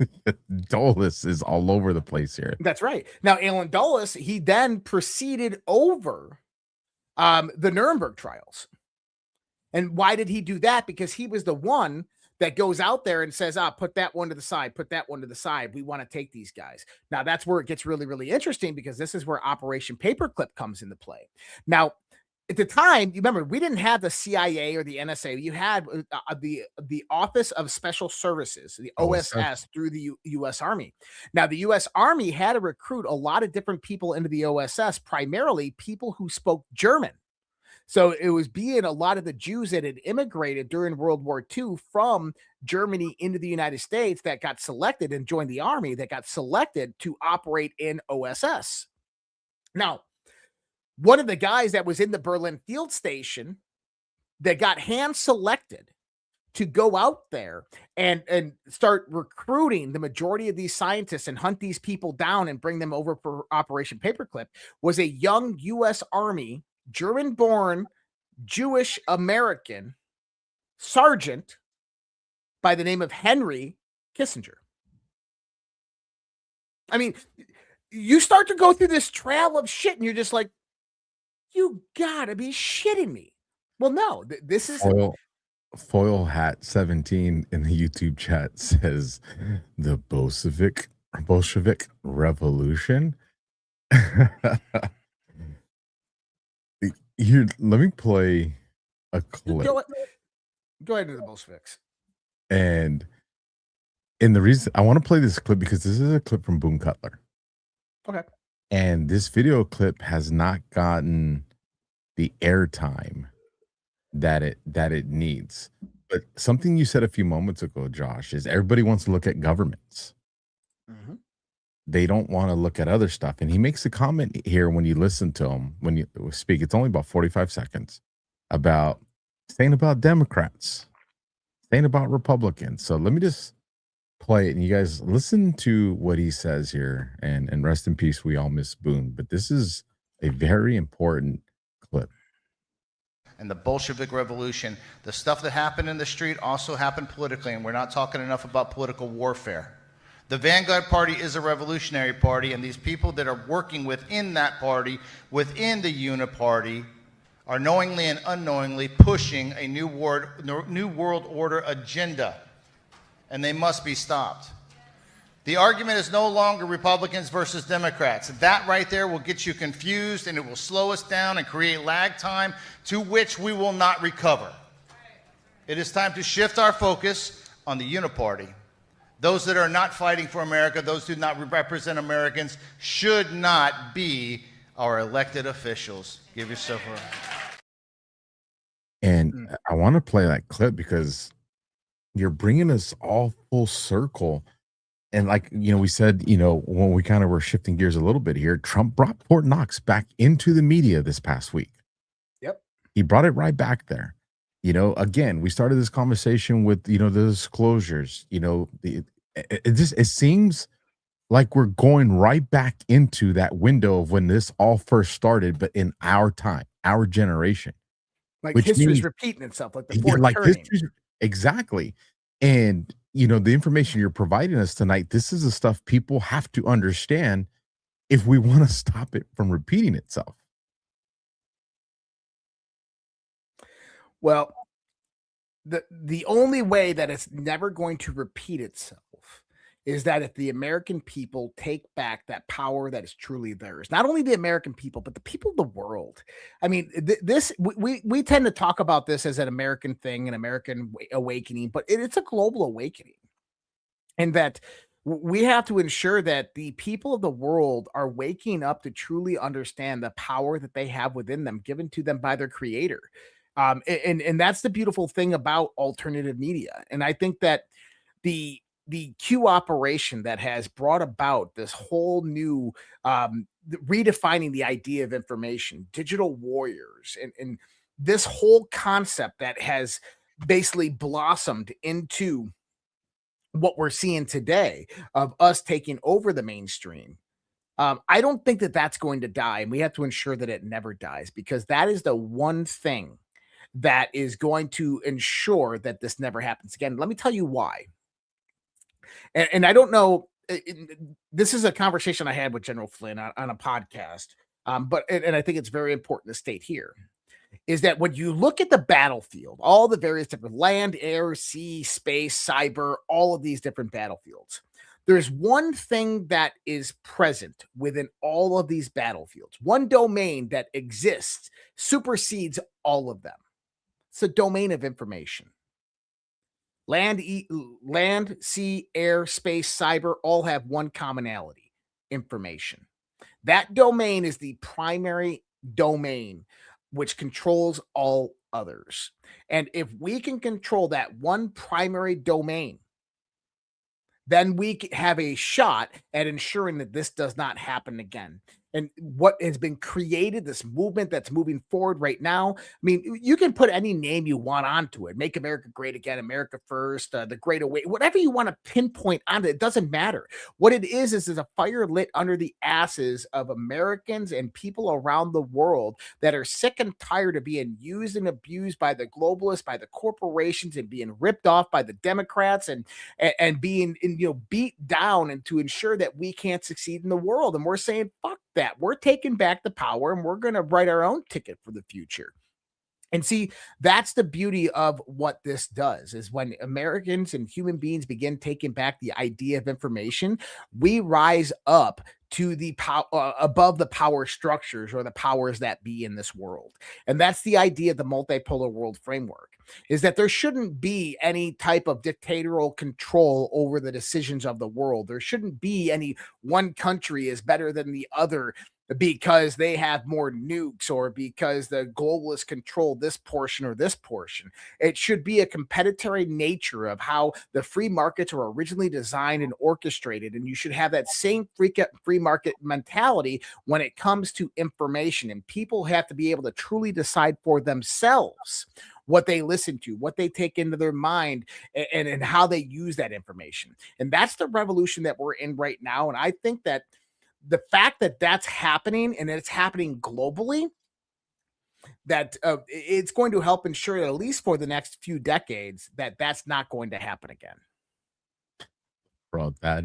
Dulles is all over the place here. That's right. Now, Alan Dulles, he then proceeded over the Nuremberg trials. And why did he do that? Because he was the one that goes out there and says, put that one to the side, put that one to the side. We want to take these guys. Now, that's where it gets really, really interesting, because this is where Operation Paperclip comes into play. Now, at the time, you remember, we didn't have the CIA or the NSA. You had the Office of Special Services, the OSS, through the U.S. Army. Now, the U.S. Army had to recruit a lot of different people into the OSS, primarily people who spoke German. So it was being a lot of the Jews that had immigrated during World War II from Germany into the United States that got selected and joined the army, that got selected to operate in OSS. Now, one of the guys that was in the Berlin field station that got hand selected to go out there and start recruiting the majority of these scientists and hunt these people down and bring them over for Operation Paperclip was a young U.S. Army, German-born, Jewish American sergeant by the name of Henry Kissinger. I mean, you start to go through this trail of shit and you're just like, you gotta be shitting me. Well, no, this is Foil Hat 17 in the YouTube chat says the Bolshevik Revolution. Here, let me play a clip. Go ahead to the Bolsheviks. And the reason I want to play this clip, because this is a clip from Boone Cutler. Okay. And this video clip has not gotten the airtime that it needs. But something you said a few moments ago, Josh, is everybody wants to look at governments. Mm-hmm. They don't want to look at other stuff. And he makes a comment here when you listen to him, when you speak, it's only about 45 seconds, about saying about Democrats, saying about Republicans. So let me just play it and you guys listen to what he says here, and rest in peace, we all miss Boone. But this is a very important clip. and the Bolshevik Revolution, the stuff that happened in the street also happened politically, and we're not talking enough about political warfare. The Vanguard Party is a revolutionary party, and these people that are working within that party, within the Uniparty, are knowingly and unknowingly pushing a new world order agenda, and they must be stopped. The argument is no longer Republicans versus Democrats. That right there will get you confused, and it will slow us down and create lag time to which we will not recover. It is time to shift our focus on the Uniparty. Those that are not fighting for America, those who do not represent Americans, should not be our elected officials. Give yourself a round. And I want to play that clip because you're bringing us all full circle. And like, we said, when we kind of were shifting gears a little bit here, Trump brought Fort Knox back into the media this past week. Yep. He brought it right back there. Again, we started this conversation with, the disclosures, it seems like we're going right back into that window of when this all first started, but in our time, our generation. Like history's repeating itself, like the fourth turning. Exactly. And, the information you're providing us tonight, this is the stuff people have to understand if we want to stop it from repeating itself. Well, the only way that it's never going to repeat itself is that if the American people take back that power that is truly theirs, not only the American people, but the people of the world. I mean, we tend to talk about this as an American thing, an American awakening, but it's a global awakening. And that we have to ensure that the people of the world are waking up to truly understand the power that they have within them, given to them by their creator. And that's the beautiful thing about alternative media. And I think that the Q operation that has brought about this whole new redefining the idea of information, digital warriors, and this whole concept that has basically blossomed into what we're seeing today of us taking over the mainstream. I don't think that that's going to die, and we have to ensure that it never dies, because that is the one thing that is going to ensure that this never happens again. Let me tell you why. And I don't know, this is a conversation I had with General Flynn on a podcast, but I think it's very important to state here, is that when you look at the battlefield, all the various different land, air, sea, space, cyber, all of these different battlefields, there's one thing that is present within all of these battlefields, one domain that exists, supersedes all of them. It's a domain of information. Land, sea, air, space, cyber all have one commonality: information. That domain is the primary domain which controls all others. And if we can control that one primary domain, then we have a shot at ensuring that this does not happen again. And what has been created, this movement that's moving forward right now, I mean, you can put any name you want onto it. Make America Great Again, America First, the Great Awakening, whatever you want to pinpoint onto it, it doesn't matter. What it is a fire lit under the asses of Americans and people around the world that are sick and tired of being used and abused by the globalists, by the corporations, and being ripped off by the Democrats, and being beat down, and to ensure that we can't succeed in the world. And we're saying, fuck that. We're taking back the power, and we're going to write our own ticket for the future. And see, that's the beauty of what this does, is when Americans and human beings begin taking back the idea of information, we rise up to the above the power structures or the powers that be in this world. And that's the idea of the multipolar world framework, is that there shouldn't be any type of dictatorial control over the decisions of the world. There shouldn't be any one country is better than the other because they have more nukes, or because the globalists control this portion or this portion. It should be a competitive nature of how the free markets are originally designed and orchestrated. And you should have that same free market mentality when it comes to information. And people have to be able to truly decide for themselves what they listen to, what they take into their mind, and how they use that information. And that's the revolution that we're in right now. And I think that the fact that that's happening, and it's happening globally, that it's going to help ensure that at least for the next few decades that that's not going to happen again. Bro, I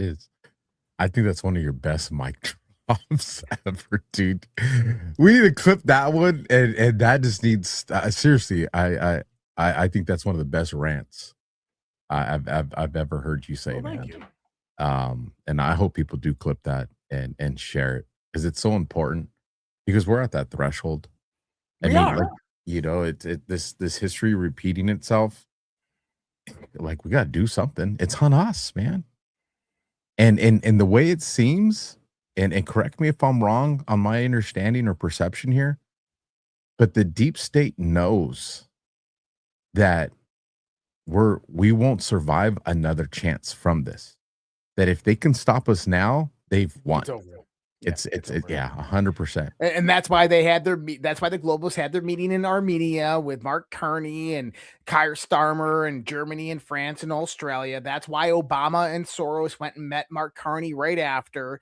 think that's one of your best mic drops ever, dude. We need to clip that one, and that just needs seriously. I think that's one of the best rants I've ever heard you say, Well, man. thank you. And I hope people do clip that and share it because it's so important because we're at that threshold. We are. Like, you know, this history repeating itself. Like, we got to do something. It's on us, man. And the way it seems, and correct me if I'm wrong on my understanding or perception here, but the deep state knows that we won't survive another chance from this. That if they can stop us now, they've won. It's over. It's 100%. And that's why they had that's why the globalists had their meeting in Armenia with Mark Carney and Keir Starmer and Germany and France and Australia. That's why Obama and Soros went and met Mark Carney right after.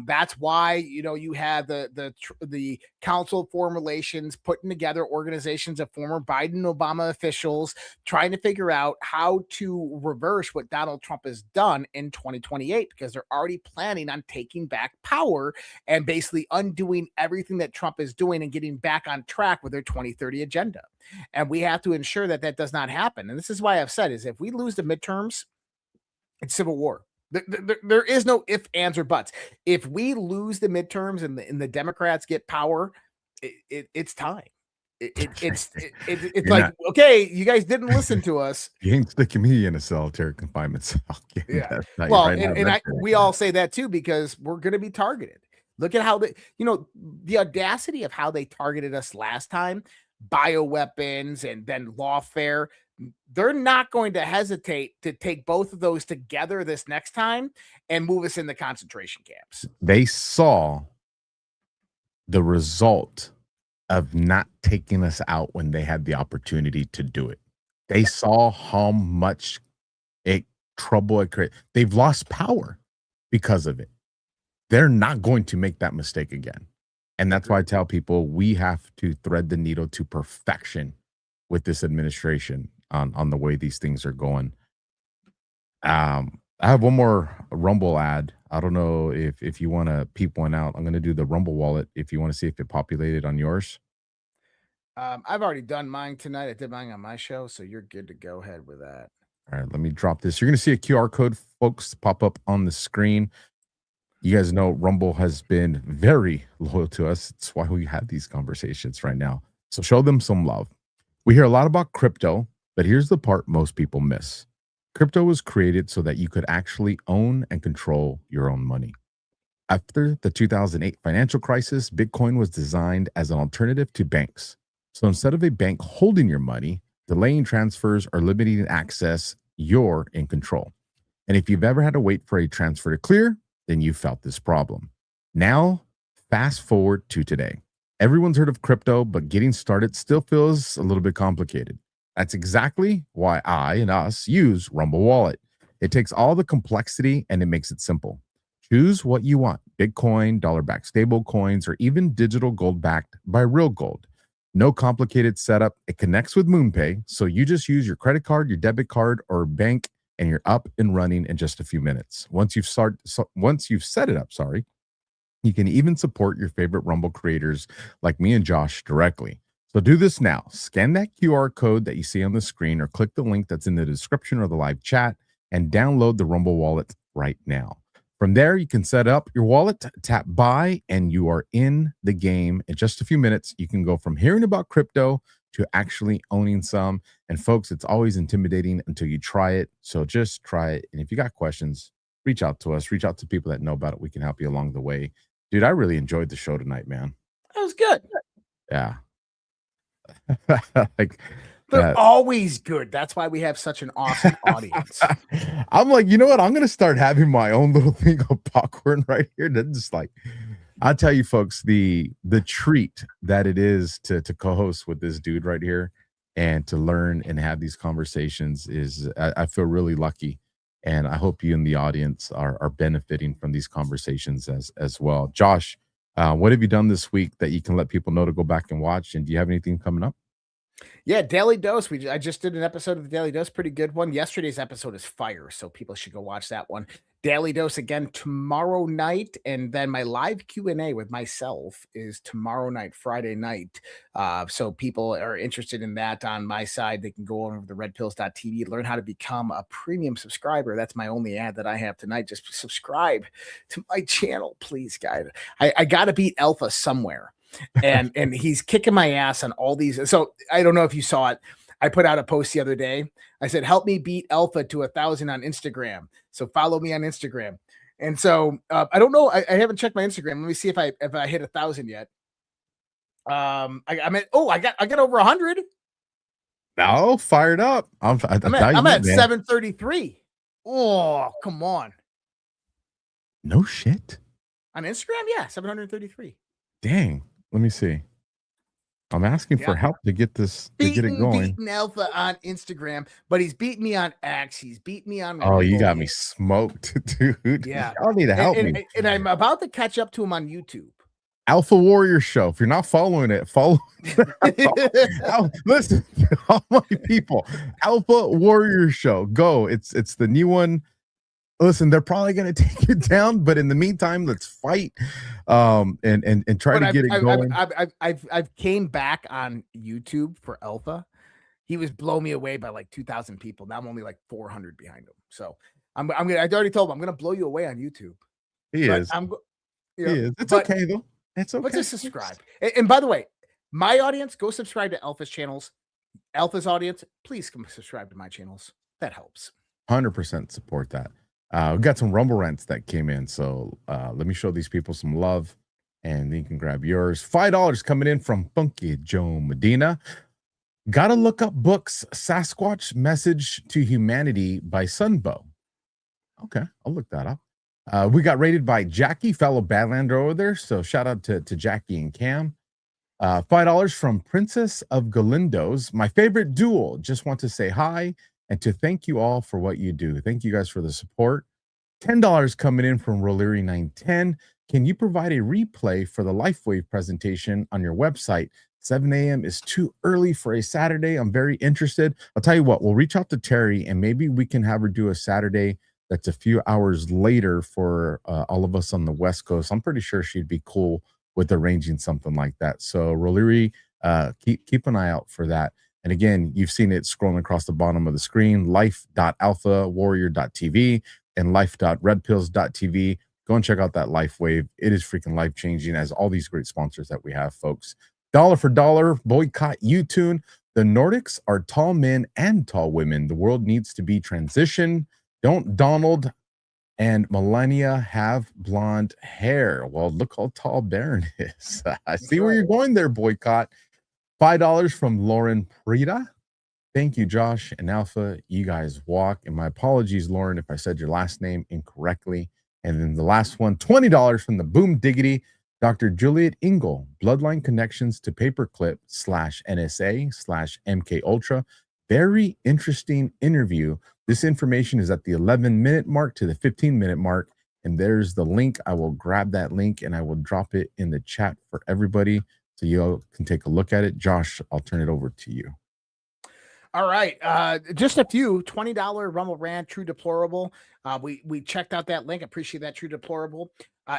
That's why, you know, you had the Council of Foreign Relations putting together organizations of former Biden and Obama officials trying to figure out how to reverse what Donald Trump has done in 2028, because they're already planning on taking back power and basically undoing everything that Trump is doing and getting back on track with their 2030 agenda. And we have to ensure that that does not happen. And this is why I've said is if we lose the midterms, it's civil war. There is no ifs, ands, or buts. If we lose the midterms and the Democrats get power, it's time. It's like, okay, you guys didn't listen to us. You ain't sticking me in a solitary confinement cell. Yeah. Well, we all say that too because we're going to be targeted. Look at how the audacity of how they targeted us last time, bioweapons and then lawfare. They're not going to hesitate to take both of those together this next time and move us into concentration camps. They saw the result of not taking us out when they had the opportunity to do it. They saw how much trouble it created. They've lost power because of it. They're not going to make that mistake again. And that's why I tell people we have to thread the needle to perfection with this administration on the way these things are going. I have one more Rumble ad. I don't know if you want to peep one out. I'm going to do the Rumble wallet if you want to see if it populated on yours. I've already done mine tonight. I did mine on my show, so you're good to go ahead with that. All right, let me drop this. You're going to see a QR code, folks, pop up on the screen. You guys know Rumble has been very loyal to us. It's why we have these conversations right now. So show them some love. We hear a lot about crypto, but here's the part most people miss. Crypto was created so that you could actually own and control your own money. After the 2008 financial crisis, Bitcoin was designed as an alternative to banks. So instead of a bank holding your money, delaying transfers, or limiting access, you're in control. And if you've ever had to wait for a transfer to clear, then you felt this problem. Now, fast forward to today. Everyone's heard of crypto, but getting started still feels a little bit complicated. That's exactly why I and us use Rumble Wallet. It takes all the complexity and it makes it simple. Choose what you want: Bitcoin, dollar-backed stable coins, or even digital gold backed by real gold. No complicated setup. It connects with MoonPay, so you just use your credit card, your debit card, or bank, and you're up and running in just a few minutes. Once you've set it up, you can even support your favorite Rumble creators like me and Josh directly. So do this now. Scan that QR code that you see on the screen or click the link that's in the description or the live chat and download the Rumble wallet right now. From there, you can set up your wallet, tap buy, and you are in the game. In just a few minutes, you can go from hearing about crypto to actually owning some. And folks, it's always intimidating until you try it. So just try it. And if you got questions, reach out to us. Reach out to people that know about it. We can help you along the way. Dude, I really enjoyed the show tonight, man. That was good. Yeah. They're always good. That's why we have such an awesome audience. I'm like, you know what? I'm going to start having my own little thing of popcorn right here. That's just like, I'll tell you folks, the treat that it is to co-host with this dude right here and to learn and have these conversations is, I feel really lucky. And I hope you in the audience are benefiting from these conversations as well. Josh, What have you done this week that you can let people know to go back and watch? And do you have anything coming up? Yeah, Daily Dose. I just did an episode of the Daily Dose, pretty good one. Yesterday's episode is fire, so people should go watch that one. Daily Dose again tomorrow night, and then my live Q&A with myself is tomorrow night, Friday night. So people are interested in that on my side, they can go over to the redpills.tv, learn how to become a premium subscriber. That's my only ad that I have tonight. Just subscribe to my channel, please, guys. I got to beat Alpha somewhere. And he's kicking my ass on all these. So I don't know if you saw it. I put out a post the other day. I said, help me beat Alpha to 1,000 on Instagram. So follow me on Instagram. And so I don't know. I haven't checked my Instagram. Let me see if I hit 1,000 yet. I'm at I got over 100. Oh, fired up. I'm at 733. Oh, come on. No shit. On Instagram, yeah, 733. Dang. Let me see. I'm asking for help to get this to get it going. Beating Alpha on Instagram, but he's beating me on X. He's beating me on. Oh, you got me smoked, dude. Yeah, y'all need to help me. And I'm about to catch up to him on YouTube. Alpha Warrior Show. If you're not following it, follow. Listen, all my people. Alpha Warrior Show. Go. It's the new one. Listen, they're probably going to take it down, but in the meantime, let's fight and try to get it going. I've came back on YouTube for Alpha. He was blowing me away by like 2,000 people. Now I'm only like 400 behind him. So I already told him I'm going to blow you away on YouTube. He is. He is. It's okay though. It's okay. But just subscribe. And by the way, my audience, go subscribe to Alpha's channels. Alpha's audience, please come subscribe to my channels. That helps. 100% support that. We got some Rumble rants that came in, so let me show these people some love, and then you can grab yours. $5 coming in from Funky Joe Medina. Gotta look up books, Sasquatch Message to Humanity by Sunbow. Okay, I'll look that up. We got rated by Jackie, fellow Badlander over there, so shout out to Jackie and Cam. $5 from Princess of Galindo's. My favorite duel. Just want to say hi and to thank you all for what you do. Thank you guys for the support. $10 coming in from Roleary 910. Can you provide a replay for the LifeWave presentation on your website? 7 a.m. is too early for a Saturday. I'm very interested. I'll tell you what, we'll reach out to Terry and maybe we can have her do a Saturday that's a few hours later for all of us on the West Coast. I'm pretty sure she'd be cool with arranging something like that. So Roleary, keep an eye out for that. And again, you've seen it scrolling across the bottom of the screen, life.alphawarrior.tv and life.redpills.tv. Go and check out that LifeWave. It is freaking life-changing, as all these great sponsors that we have, folks. Dollar for dollar, boycott YouTube. The Nordics are tall men and tall women. The world needs to be transitioned. Don't Donald and Melania have blonde hair? Well, look how tall Baron is. I see where you're going there, boycott. $5 from Lauren Prida. Thank you, Josh and Alpha. You guys walk. And my apologies, Lauren, if I said your last name incorrectly. And then the last one, $20 from the Boom Diggity, Dr. Juliet Ingle, Bloodline Connections to Paperclip/NSA/MK Ultra. Very interesting interview. This information is at the 11-minute mark to the 15-minute mark. And there's the link. I will grab that link and I will drop it in the chat for everybody so you can take a look at it. Josh, I'll turn it over to you. All right. Just a few $20 Rumble Rant, True Deplorable. We checked out that link. Appreciate that, True Deplorable.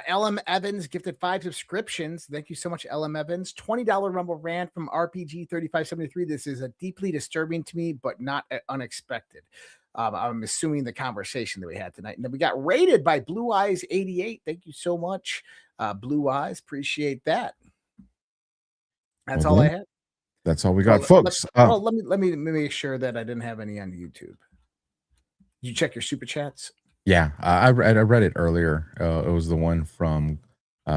LM Evans gifted 5 subscriptions. Thank you so much, LM Evans. $20 Rumble Rant from RPG 3573. This is a deeply disturbing to me, but not unexpected. I'm assuming the conversation that we had tonight. And then we got rated by Blue Eyes 88. Thank you so much, Blue Eyes. Appreciate that. That's all I had. That's all we got, folks. Let me make sure that I didn't have any on YouTube. Did you check your super chats? Yeah, I read it earlier. It was the one from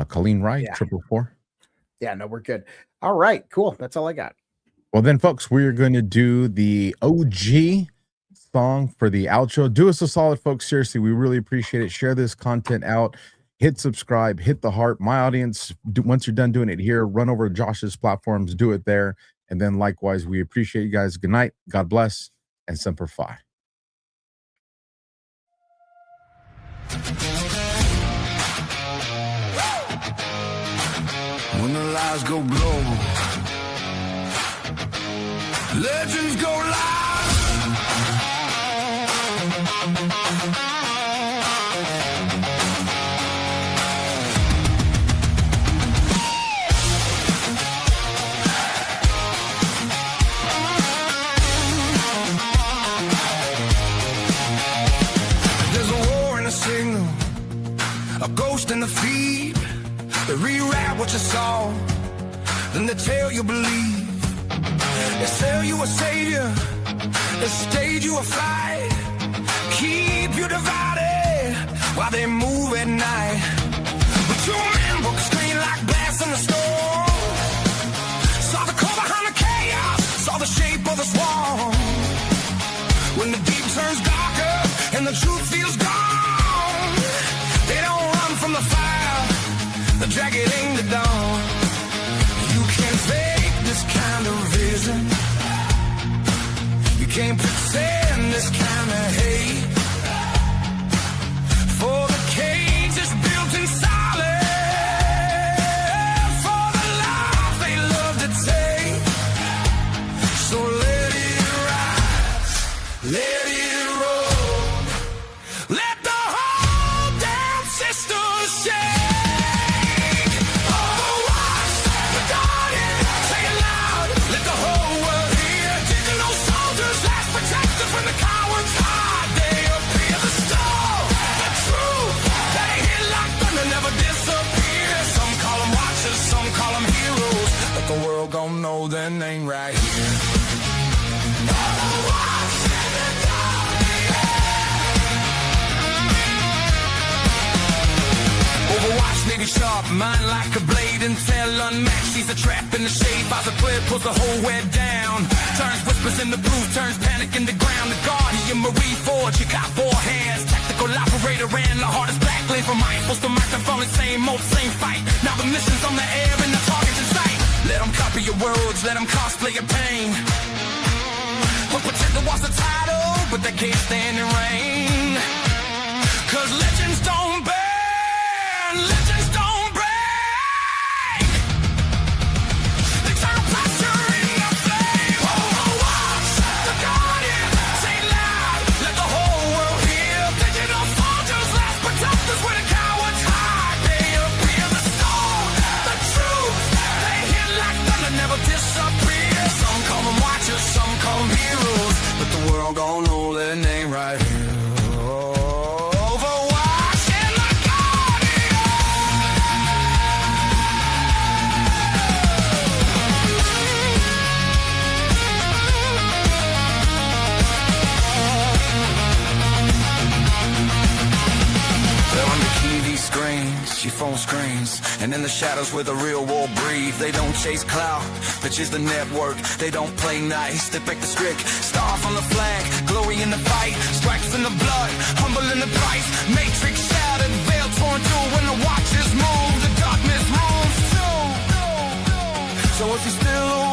Colleen Wright, 444. Yeah, no, we're good. All right, cool. That's all I got. Well, then, folks, we're going to do the OG song for the outro. Do us a solid, folks. Seriously, we really appreciate it. Share this content out. Hit subscribe, hit the heart. My audience, once you're done doing it here, run over to Josh's platforms, do it there. And then likewise, we appreciate you guys. Good night. God bless. And Semper Fi. eyes go global. Legends go live. There's a war and a signal, a ghost in the feed. They rewrite what you saw, then they tell you believe. They sell you a savior, they stage you a fight, keep you divided while they move at night. But two men broke the screen like glass in the storm, saw the core behind the chaos, saw the shape of the swarm. When the deep turns darker and the truth feels gone, they don't run from the fire, they drag it into dawn. You can't fake this kind of vision, you can't pretend this kind of hate. For the cage is built in silence, for the life they love to take. So let it rise, let it roll, let the whole damn system shake. Overwatch, the Guardian, say it loud, let the whole world hear. Digital soldiers, last protectors when the cowards hide. They appear the storm, the truth, they hit like thunder, never disappear. Some call them watchers, some call them heroes, but the world gon' know their name right here. Overwatch, the Overwatch, nigga sharp, mind like a blade, intel unmatched. She's a trap in the shade, buys a clip, pulls the whole head down. Turns whispers into blues, turns panic in the ground. The Guardian, Marie Forge, you got 4 hands. Tactical operator and the hardest black lane from rifles to microphone, the same old, same fight. Now the mission's on the air and the target's in sight. Let them copy your words, let them cosplay your pain. But pretend to watch the title, but they can't stand the rain. Cause legends don't burn, legends don't break. They turn pressure into flame. Overwatch, the Guardian, say loud, let the whole world hear. Digital soldiers, last protectors where the cowards hide. They appear the storm, the truth, they hit like thunder, never disappear. Some call them watchers, some call them heroes, but the world gon' know their name right here. Overwatch and the Guardian. They're under TV screens, she phone screens, and in the shadows where the real war breathe. They don't chase clout, they chase the network. They don't play nice, they break the script. Star from the flag, glory in the fight, stripes in the blood, humble in the price. Matrix shattered, veil torn through. When the watchers move, the darkness moves too. So if you're still